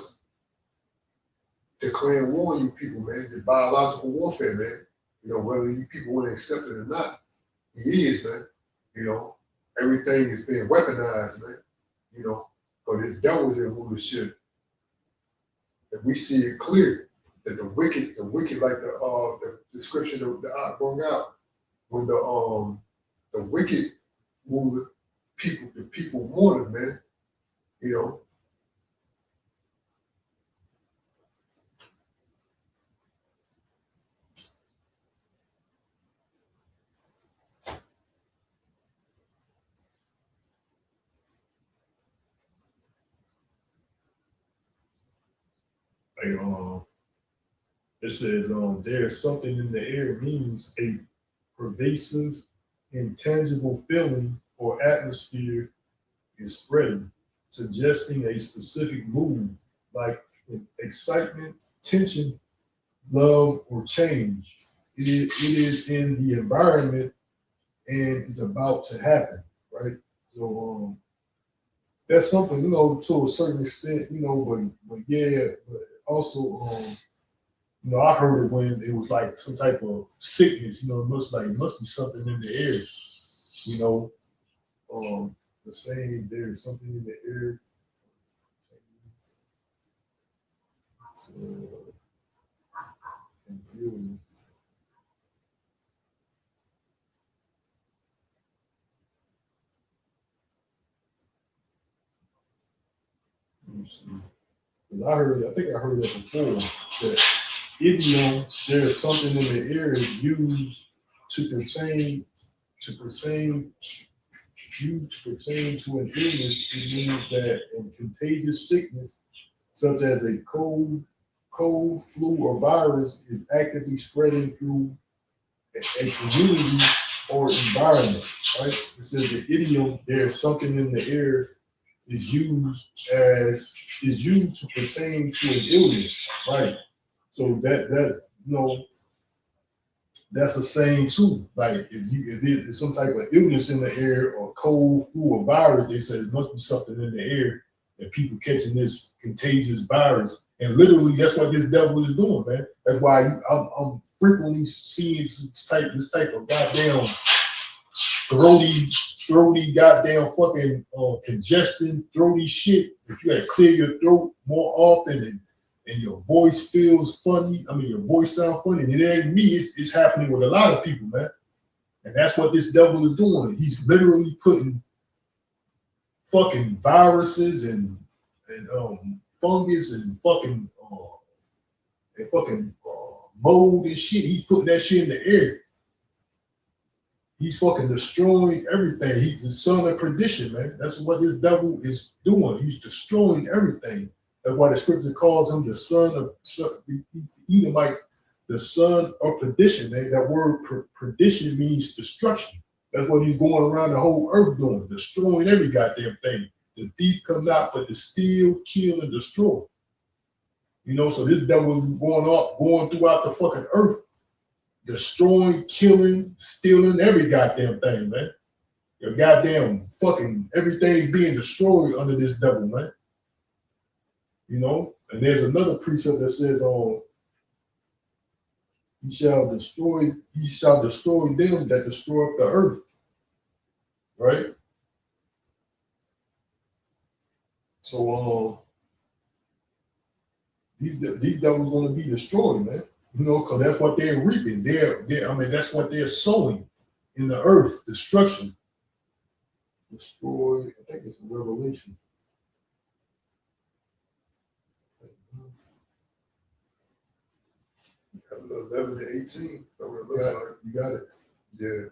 declaring war on you people, man. The biological warfare, man. You know, whether you people want to accept it or not, he is, man. You know, everything is being weaponized, man. You know, but this devil's in rulership. And we see it clear that the wicked, like the description that I brought out, when the wicked ruler, the people mourn it, man. You know. Like, it says, there's something in the air means a pervasive, intangible feeling or atmosphere is spreading, suggesting a specific mood like excitement, tension, love, or change. It is in the environment and is about to happen, right? So that's something, you know, to a certain extent, you know, but yeah, but also you know, I heard it when it was like some type of sickness, you know, it must be something in the air, you know. The saying there is something in the air. I think I heard that before. That idiom, there's something in the air is used to pertain to an illness. It means that a contagious sickness, such as a cold, flu, or virus, is actively spreading through a community or environment. Right? It says the idiom, there's something in the air, is used to pertain to an illness, right? So that's you know, that's a saying too. Like if there's some type of illness in the air, or cold, flu, or virus, they say there must be something in the air that people catching this contagious virus. And literally, that's what this devil is doing, man. That's why I'm frequently seeing this type of goddamn throaty goddamn fucking congestion, throaty shit that you gotta clear your throat more often, and your voice feels funny. I mean, your voice sounds funny. And it ain't me, it's happening with a lot of people, man. And that's what this devil is doing. He's literally putting fucking viruses and fungus and fucking mold and shit. He's putting that shit in the air. He's fucking destroying everything. He's the son of perdition, man. That's what this devil is doing. He's destroying everything. That's why the scripture calls him the the Edomites, the son of perdition, man. That word perdition means destruction. That's what he's going around the whole earth doing, destroying every goddamn thing. The thief comes out but to steal, kill, and destroy. You know, so this devil is going throughout the fucking earth, destroying, killing, stealing every goddamn thing, man. Your goddamn fucking everything's being destroyed under this devil, man. You know, and there's another precept that says, he shall destroy them that destroy the earth. Right? So these devils going to be destroyed, man. You know, because that's what they're reaping. That's what they're sowing in the earth, destruction. Destroy, I think it's a Revelation. 11 to 18. That's what it looks like. You got it. Yeah.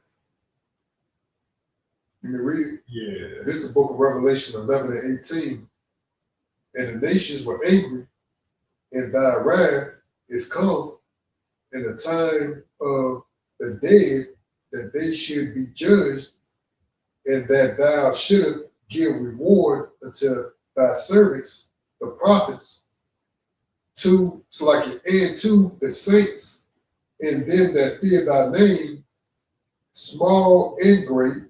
You can read it. Yeah. This is the book of Revelation 11 and 18. And the nations were angry, and thy wrath is come, and the time of the dead that they should be judged, and that thou shouldest give reward unto thy servants, the prophets, and to the saints, and them that fear thy name, small and great,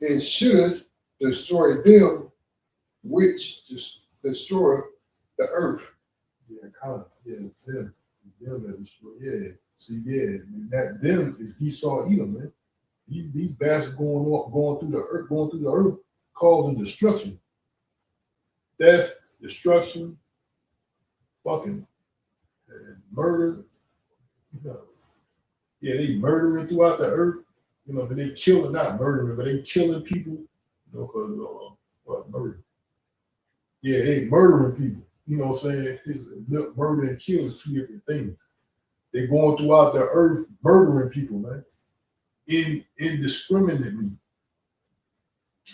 and shouldest destroy them which destroy the earth. Yeah, kind of. Yeah, them that destroy. Yeah. See, yeah, that them is Esau, Edom, man. These bastards going through the earth, causing destruction, death, destruction, fucking murder. You know, yeah, they murdering throughout the earth. You know, but they killing, not murdering, but they killing people. You know, because murder. Yeah, they murdering people. You know what I'm saying? Murder and kill is two different things. They going throughout the earth murdering people, man. Indiscriminately.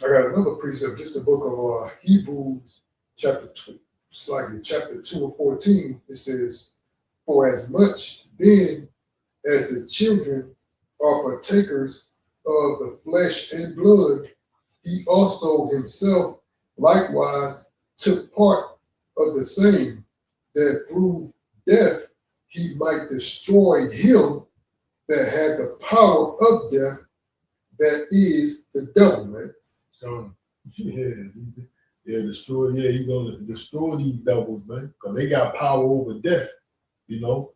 I got another precept. This is the book of Hebrews, chapter 2, chapter 2 and 14. It says, for as much then as the children are partakers of the flesh and blood, he also himself likewise took part of the same, that through death he might destroy him that had the power of death, that is the devil, man. Destroy. Yeah, he's gonna destroy these devils, man, because they got power over death. You know,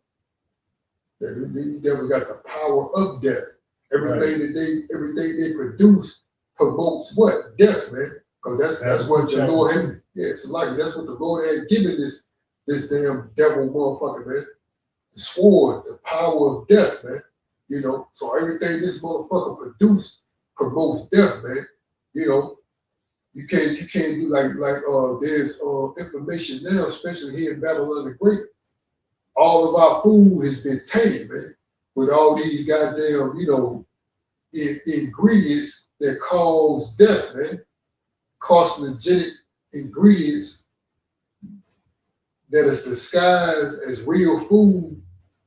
these devils got the power of death. Everything they produce promotes what? Death, man. Because that's what the Lord had. Yeah, it's like that's what the Lord had given this damn devil motherfucker, man. The sword, the power of death, man. You know, so everything this motherfucker produce promotes death, man. You know, you can't do like there's information now, especially here in Babylon the Great. All of our food has been tainted, man, with all these goddamn, you know, ingredients that cause death, man. Carcinogenic ingredients that is disguised as real food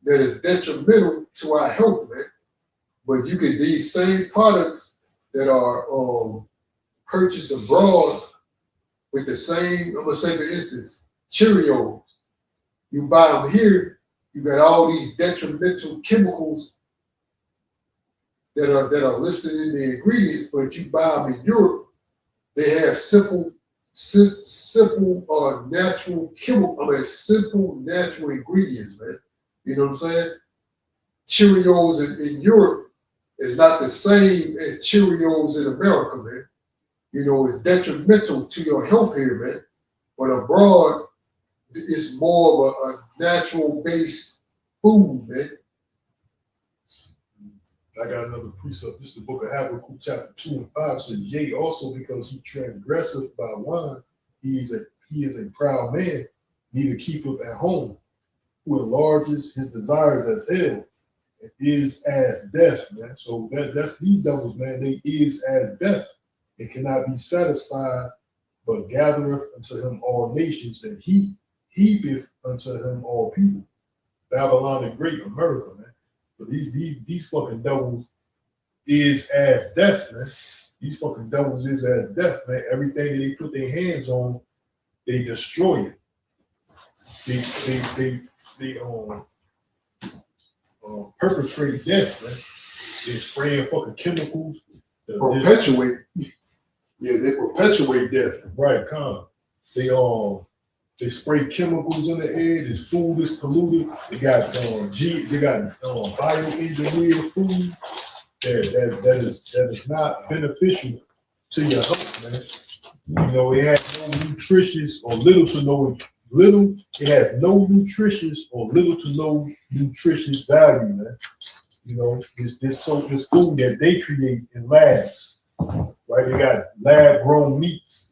that is detrimental to our health, man. But you get these same products that are purchased abroad with the same, I'm gonna say for instance, Cheerios. You buy them here, you got all these detrimental chemicals that are listed in the ingredients, but if you buy them in Europe, they have simple simple natural ingredients, man. You know what I'm saying? Cheerios in Europe is not the same as Cheerios in America, man. You know, it's detrimental to your health here, man. But abroad, it's more of a natural-based food, man. I got another precept. This is the book of Habakkuk, chapter 2 and 5. Says, yea, also because he transgresseth by wine, he is a proud man, neither keepeth at home, who enlarges his desires as hell, is as death, man. So that's these devils, man. They is as death. It cannot be satisfied, but gathereth unto him all nations, and he heapeth unto him all people. Babylon the Great, America, man. So these fucking devils is as death, man. These fucking devils is as death, man. Everything that they put their hands on, they destroy it. They perpetrate death, man. They spraying fucking chemicals. Perpetuate. Yeah, they perpetuate death. Right, come. They spray chemicals in the air. This food is polluted. They got bioengineered food that is not beneficial to your health, man. You know, it has no nutritious or it has no nutritious or little to no nutritious value, man. You know, this food that they create in labs, right? They got lab grown meats.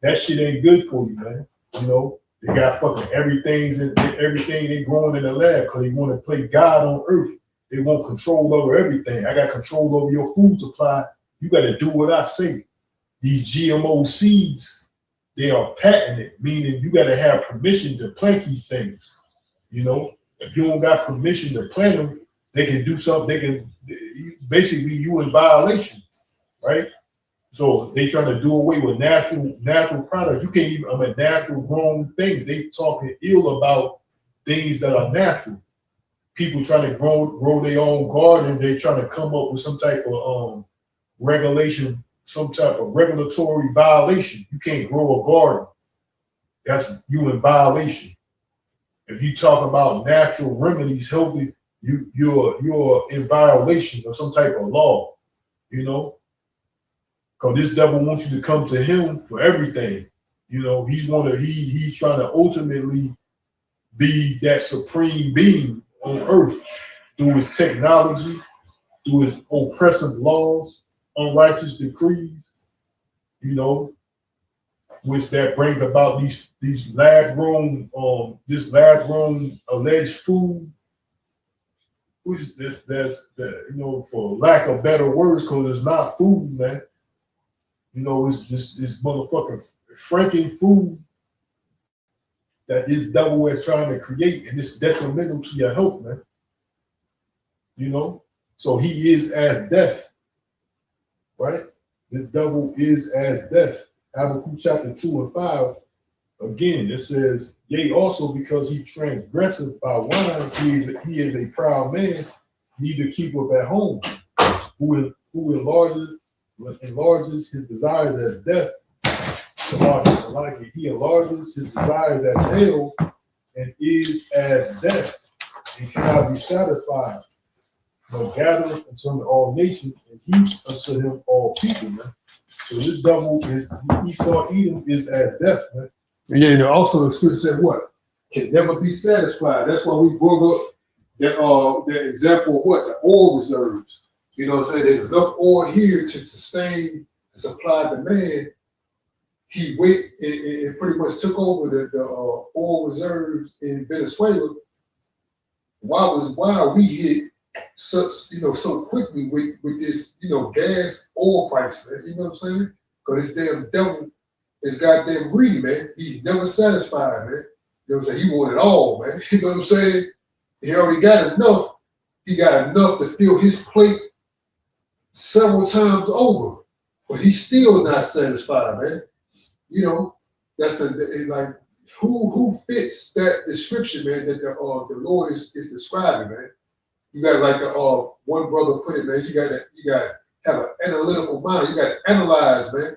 That shit ain't good for you, man. You know, they got fucking everything they growing in the lab because they want to play God on earth. They want control over everything. I got control over your food supply. You got to do what I say. These GMO seeds, they are patented, meaning you got to have permission to plant these things. You know, if you don't got permission to plant them, they can do something. They can basically you in violation, right? So they trying to do away with natural products. You can't even natural grown things. They talking ill about things that are natural. People trying to grow their own garden. They trying to come up with some type of regulation, some type of regulatory violation. You can't grow a garden. That's you in violation. If you talk about natural remedies, healthy, you're in violation of some type of law. You know. Because this devil wants you to come to him for everything. You know, he's trying to ultimately be that supreme being on earth through his technology, through his oppressive laws, unrighteous decrees, you know, which that brings about these lab-grown alleged food, which that's you know, for lack of better words, because it's not food, man. You know, it's this motherfucking franking food that this devil is trying to create, and it's detrimental to your health, man. You know, so he is as death, right? This devil is as death. Habakkuk chapter 2 and 5. Again, it says, yea, also because he transgresseth by wine, he is a proud man, neither keepeth at home, who enlarges his desires as death. He enlarges his desires as hell and is as death and cannot be satisfied, but gathereth unto all nations and heaps unto him all people, man. So this devil is Esau Edom is as death, man. Yeah, and also the scripture said what? Can never be satisfied. That's why we brought up that example of what? The oil reserves. You know what I'm saying? There's enough oil here to sustain the supply demand. He went and pretty much took over the oil reserves in Venezuela. Why we hit such, you know, so quickly with this, you know, gas oil price, man. You know what I'm saying? Because this damn devil is goddamn greedy, man. He's never satisfied, man. You know what I'm saying? He wanted it all, man. You know what I'm saying? He already got enough. He got enough to fill his plate several times over, but he's still not satisfied, man. You know, that's like who fits that description, man, that the Lord is describing, man. You got like one brother put it, man. You got to have an analytical mind. You got to analyze, man.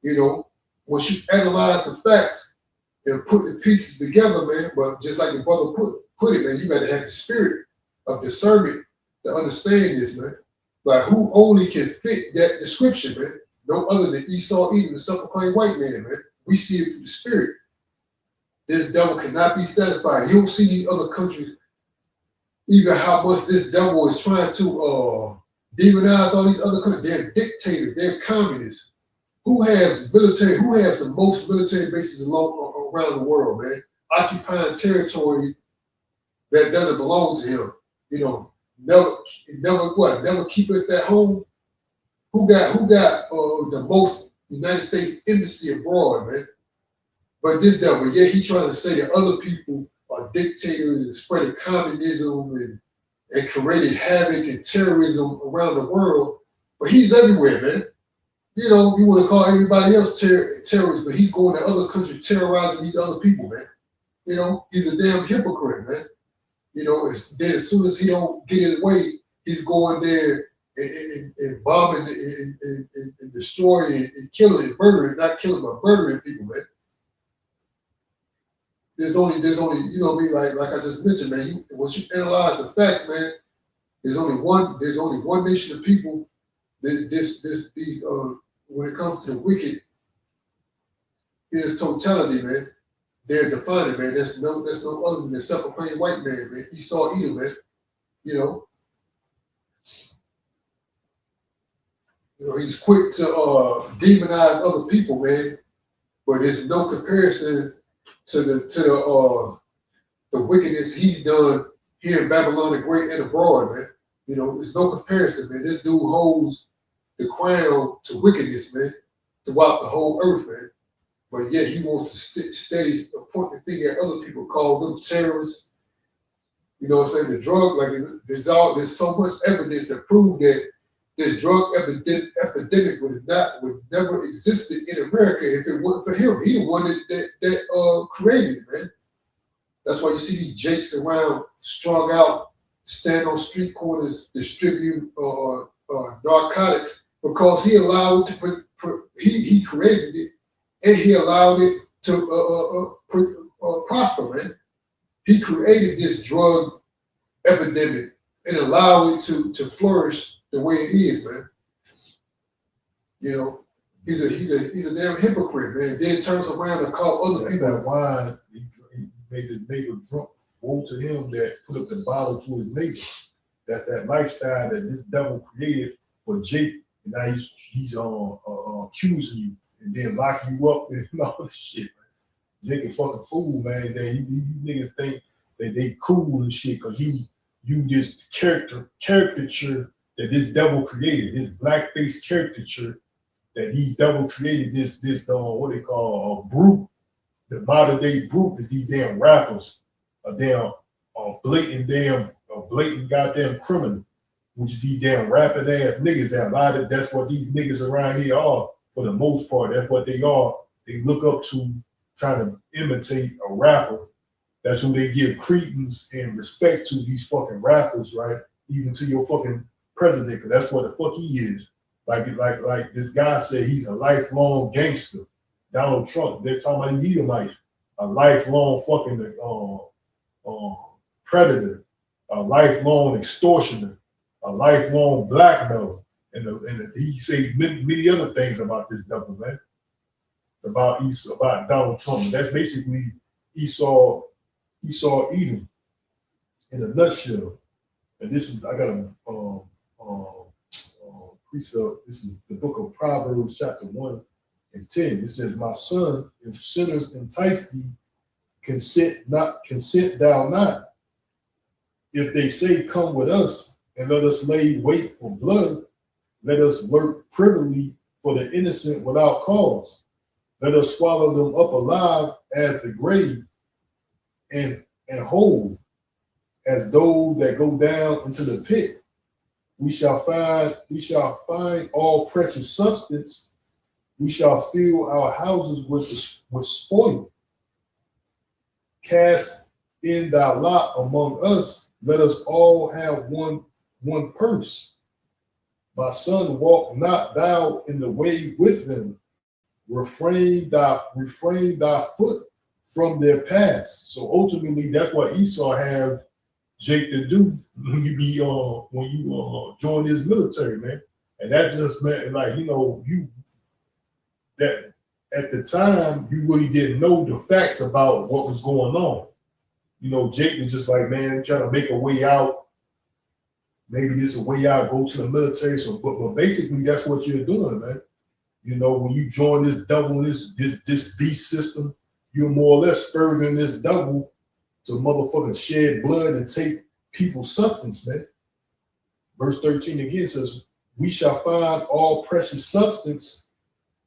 You know, once you analyze the facts and put the pieces together, man. But just like the brother put it, man, you got to have the spirit of discernment to understand this, man. Like who only can fit that description, man? No other than Esau Edom, the self-proclaimed white man, man. We see it through the spirit. This devil cannot be satisfied. You don't see these other countries, even how much this devil is trying to demonize all these other countries. They're dictators, they're communists. Who has the most military bases around the world, man? Occupying territory that doesn't belong to him. you know, never keep it at home. Who got the most United States embassy abroad, man? But this devil, yeah, he's trying to say that other people are dictators and spreading communism and created havoc and terrorism around the world. But he's everywhere, man. You know, you want to call everybody else terrorists, but he's going to other countries terrorizing these other people, man. You know, he's a damn hypocrite, man. You know, then as soon as he don't get his way, he's going there and bombing and destroying and killing and murdering, not killing, but murdering people, man. There's only, you know what I mean, like I just mentioned, man, once you analyze the facts, man, there's only one nation of people when it comes to the wicked in its totality, man, they're defining, man. That's no other than the self-proclaimed white man, man. Esau Edom, man. You know, he's quick to demonize other people, man. But there's no comparison to the wickedness he's done here in Babylon the Great and abroad, man. You know, there's no comparison, man. This dude holds the crown to wickedness, man, throughout the whole earth, man. But yet he wants to stay point the finger at other people, call them terrorists. You know what I'm saying? The drug, like there's so much evidence that prove that this drug epidemic would never existed in America if it wasn't for him. He the one that created it, man. That's why you see these jakes around, strung out, stand on street corners, distributing narcotics, because he allowed it to he created it, and he allowed it to prosper, man. He created this drug epidemic and allowed it to flourish the way it is, man. You know, he's a damn hypocrite, man. Then turns around and call other people. That wine, he made his neighbor drunk. Woe to him that put up the bottle to his neighbor. That's that lifestyle that this devil created for Jake. And now he's accusing you and then locking you up and all this shit, man. Jake a fucking fool, man. Then these niggas think that they cool and shit because you this caricature that this devil created, this blackface caricature that he devil created, this what they call a brute, the modern day brute is these damn rappers, a blatant goddamn criminal, which these damn rapping ass niggas that that's what these niggas around here are for the most part. That's what they are. They look up to trying to imitate a rapper. That's who they give credence and respect to, these fucking rappers, right? Even to your fucking president, because that's what the fuck he is. Like this guy said, he's a lifelong gangster. Donald Trump, they're talking about Edomites, a lifelong fucking predator, a lifelong extortioner, a lifelong blackmailer, and he said many other things about this devil, man. About Donald Trump. That's basically Esau Edom in a nutshell. And this is, I got a precept. This is the book of Proverbs, chapter 1 and 10. It says, "My son, if sinners entice thee, consent thou not. If they say, come with us, and let us lay wait for blood, let us lurk privily for the innocent without cause. Let us swallow them up alive as the grave, and whole as those that go down into the pit. We shall find all precious substance. We shall fill our houses with spoil. Cast in thy lot among us. Let us all have one purse. My son, walk not thou in the way with them. Refrain thy foot from their paths." So ultimately, that's what Esau have Jake to do when you join his military, man. And that just meant, like, that at the time you really didn't know the facts about what was going on. Jake was just like, man, trying to make a way out. Maybe this is a way out, go to the military. So, but basically that's what you're doing, man. When you join this devil, this beast system, you're more or less furthering this devil to motherfucking shed blood and people's substance, man. Verse 13 again says, we shall find all precious substance.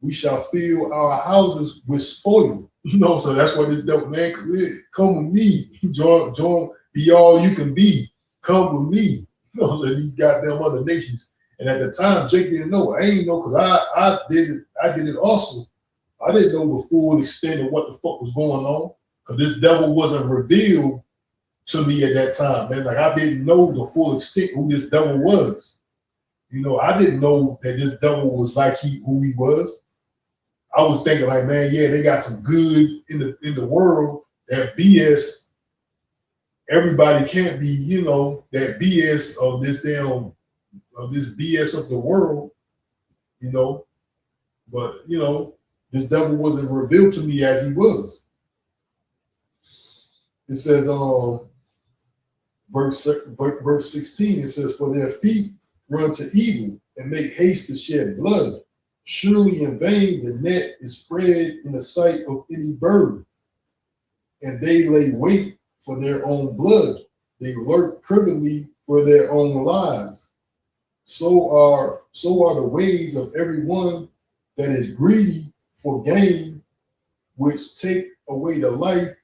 We shall fill our houses with spoil. You know, so that's what this devil, man, come with me. Join, be all you can be. Come with me. You know, so these goddamn other nations. And at the time, Jake didn't know. I ain't know because I did it also. I didn't know the full extent of what the fuck was going on. Because this devil wasn't revealed to me at that time, man. Like I didn't know the full extent who this devil was. You know, I didn't know that this devil was like who he was. I was thinking like, man, yeah, they got some good in the world. That BS, everybody can't be, you know, that BS of this BS of the world, you know. But you know, this devil wasn't revealed to me as he was. It says, verse 16, it says, for their feet run to evil and make haste to shed blood. Surely in vain the net is spread in the sight of any bird, and they lay wait for their own blood. They lurk privily for their own lives. So are the ways of everyone that is greedy for gain, which take away the life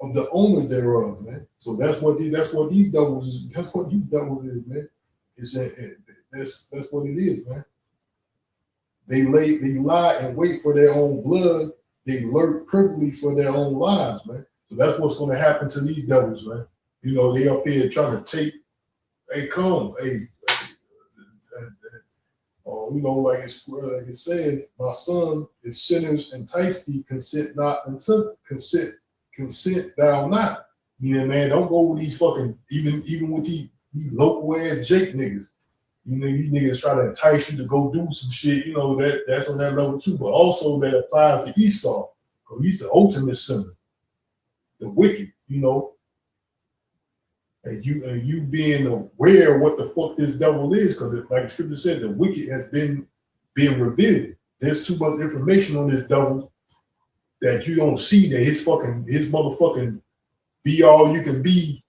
of the owner thereof, man. So that's what these devils is. That's what these devils is, man. It's that's what it is, man. They lie and wait for their own blood. They lurk privily for their own lives, man. So that's what's going to happen to these devils, man. You know, they up here trying to take, hey, come, hey, you know, like it says, my son, if sinners entice thee, consent not until consent thou not. You know, man, don't go with these fucking even with these local ass Jake niggas. You know, these niggas try to entice you to go do some shit. You know, that's on that level too. But also that applies to Esau, because he's the ultimate sinner, the wicked. You know, and you being aware of what the fuck this devil is, because like the scripture said, the wicked has been revealed. There's too much information on this devil that you don't see, that his motherfucking be all you can be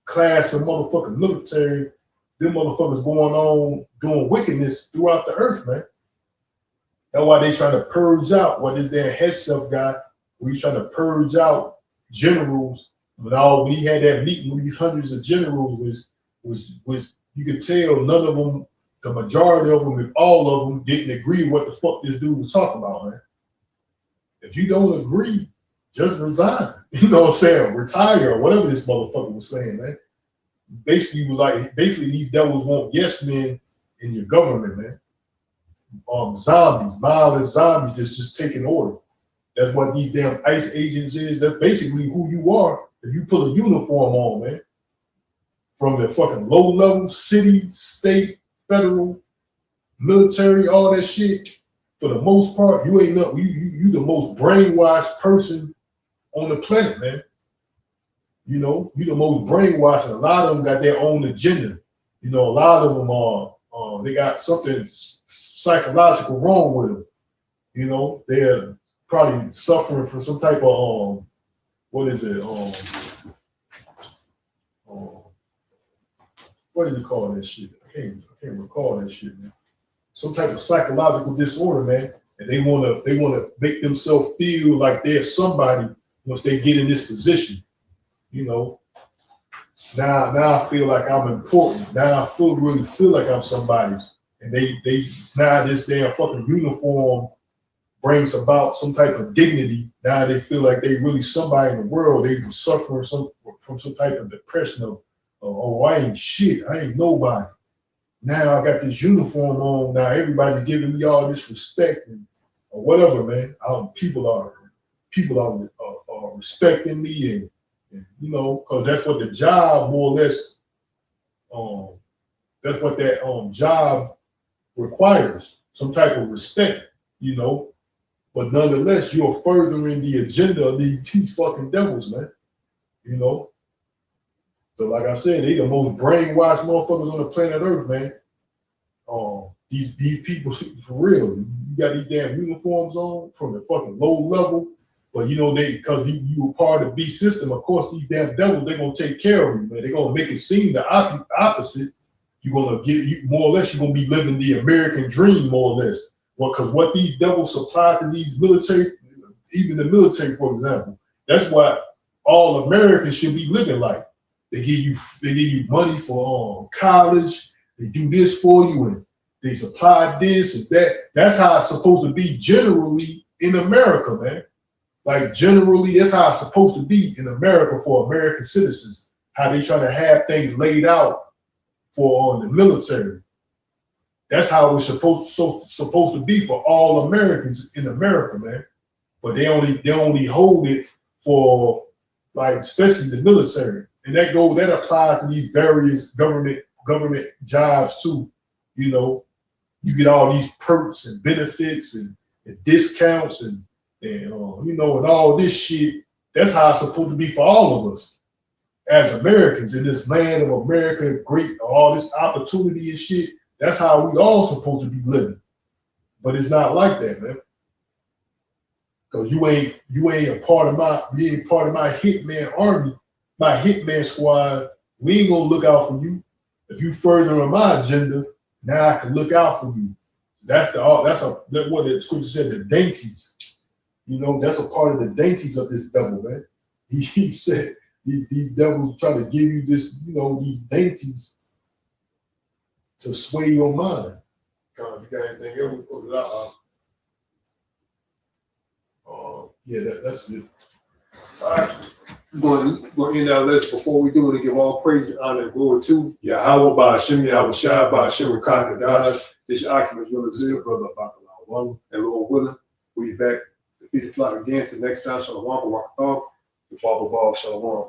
class of motherfucking military, them motherfuckers going on doing wickedness throughout the earth, man. That's why they trying to purge out what this damn Hetzef guy, we trying to purge out generals. When he had that meeting with these hundreds of generals, was you could tell none of them, the majority of them, if all of them, didn't agree with what the fuck this dude was talking about, man. If you don't agree, just resign. You know what I'm saying? Retire or whatever this motherfucker was saying, man. Basically, these devils want yes men in your government, man. Zombies, mindless zombies that's just taking order. That's what these damn ICE agents is. That's basically who you are if you put a uniform on, man. From the fucking low level, city, state, federal, military, all that shit. For the most part, you ain't nothing. You the most brainwashed person on the planet, man. You know, you the most brainwashed, and a lot of them got their own agenda. You know, a lot of them are they got something psychological wrong with them. You know, they're probably suffering from some type of what is it? What do you call that shit? I can't recall that shit, man. Some type of psychological disorder, man, and they wanna make themselves feel like they're somebody once they get in this position. You know, now I feel like I'm important. Now I really feel like I'm somebody's, and they now this damn fucking uniform brings about some type of dignity. Now they feel like they really somebody in the world. They were suffering from some type of depression of oh, I ain't shit, I ain't nobody. Now I got this uniform on. Now everybody's giving me all this respect or whatever, man. People are respecting me, and you know, because that's what the job more or less. That's what that job requires, some type of respect, you know. But nonetheless, you're furthering the agenda of these fucking devils, man. You know. So like I said, they the most brainwashed motherfuckers on the planet Earth, man. These people, for real, you got these damn uniforms on from the fucking low level, But you know, because you were part of the beast system, of course, these damn devils, they're gonna take care of you, man. They're gonna make it seem the opposite. You're gonna get more or less, you're gonna be living the American dream, more or less. Well, because what these devils supply to these military, even the military, for example, that's what all Americans should be living like. They give you money for college, they do this for you, and they supply this and that. That's how it's supposed to be generally in America, man. Like generally, that's how it's supposed to be in America for American citizens. How they try to have things laid out for the military. That's how it's supposed to be for all Americans in America, man. But they only hold it for, like, especially the military, and that applies to these various government jobs too. You know, you get all these perks and benefits and discounts and you know, and all this shit. That's how it's supposed to be for all of us as Americans in this land of America. Great, all this opportunity and shit. That's how we all supposed to be living. But it's not like that, man. Because you ain't a part of my hitman army, my hitman squad. We ain't gonna look out for you. If you further on my agenda, now I can look out for you. That's what the scripture said, the dainties. You know, that's a part of the dainties of this devil, man. He said these devils try to give you this, you know, these dainties to sway your mind. You got anything else? We put it out. Yeah, that's it. All right. We're going to end our list. Before we do it, give all praise and honor and glory to Yahweh, by Hashem, Yahweh Shai, by Hashem, Rakakadash. This is Akim Azul, brother Bakalawan, and Lord willing, we'll be back to feed the flock again. Till next time, Shalom, Barakatah, the Baba Ball, Shalom.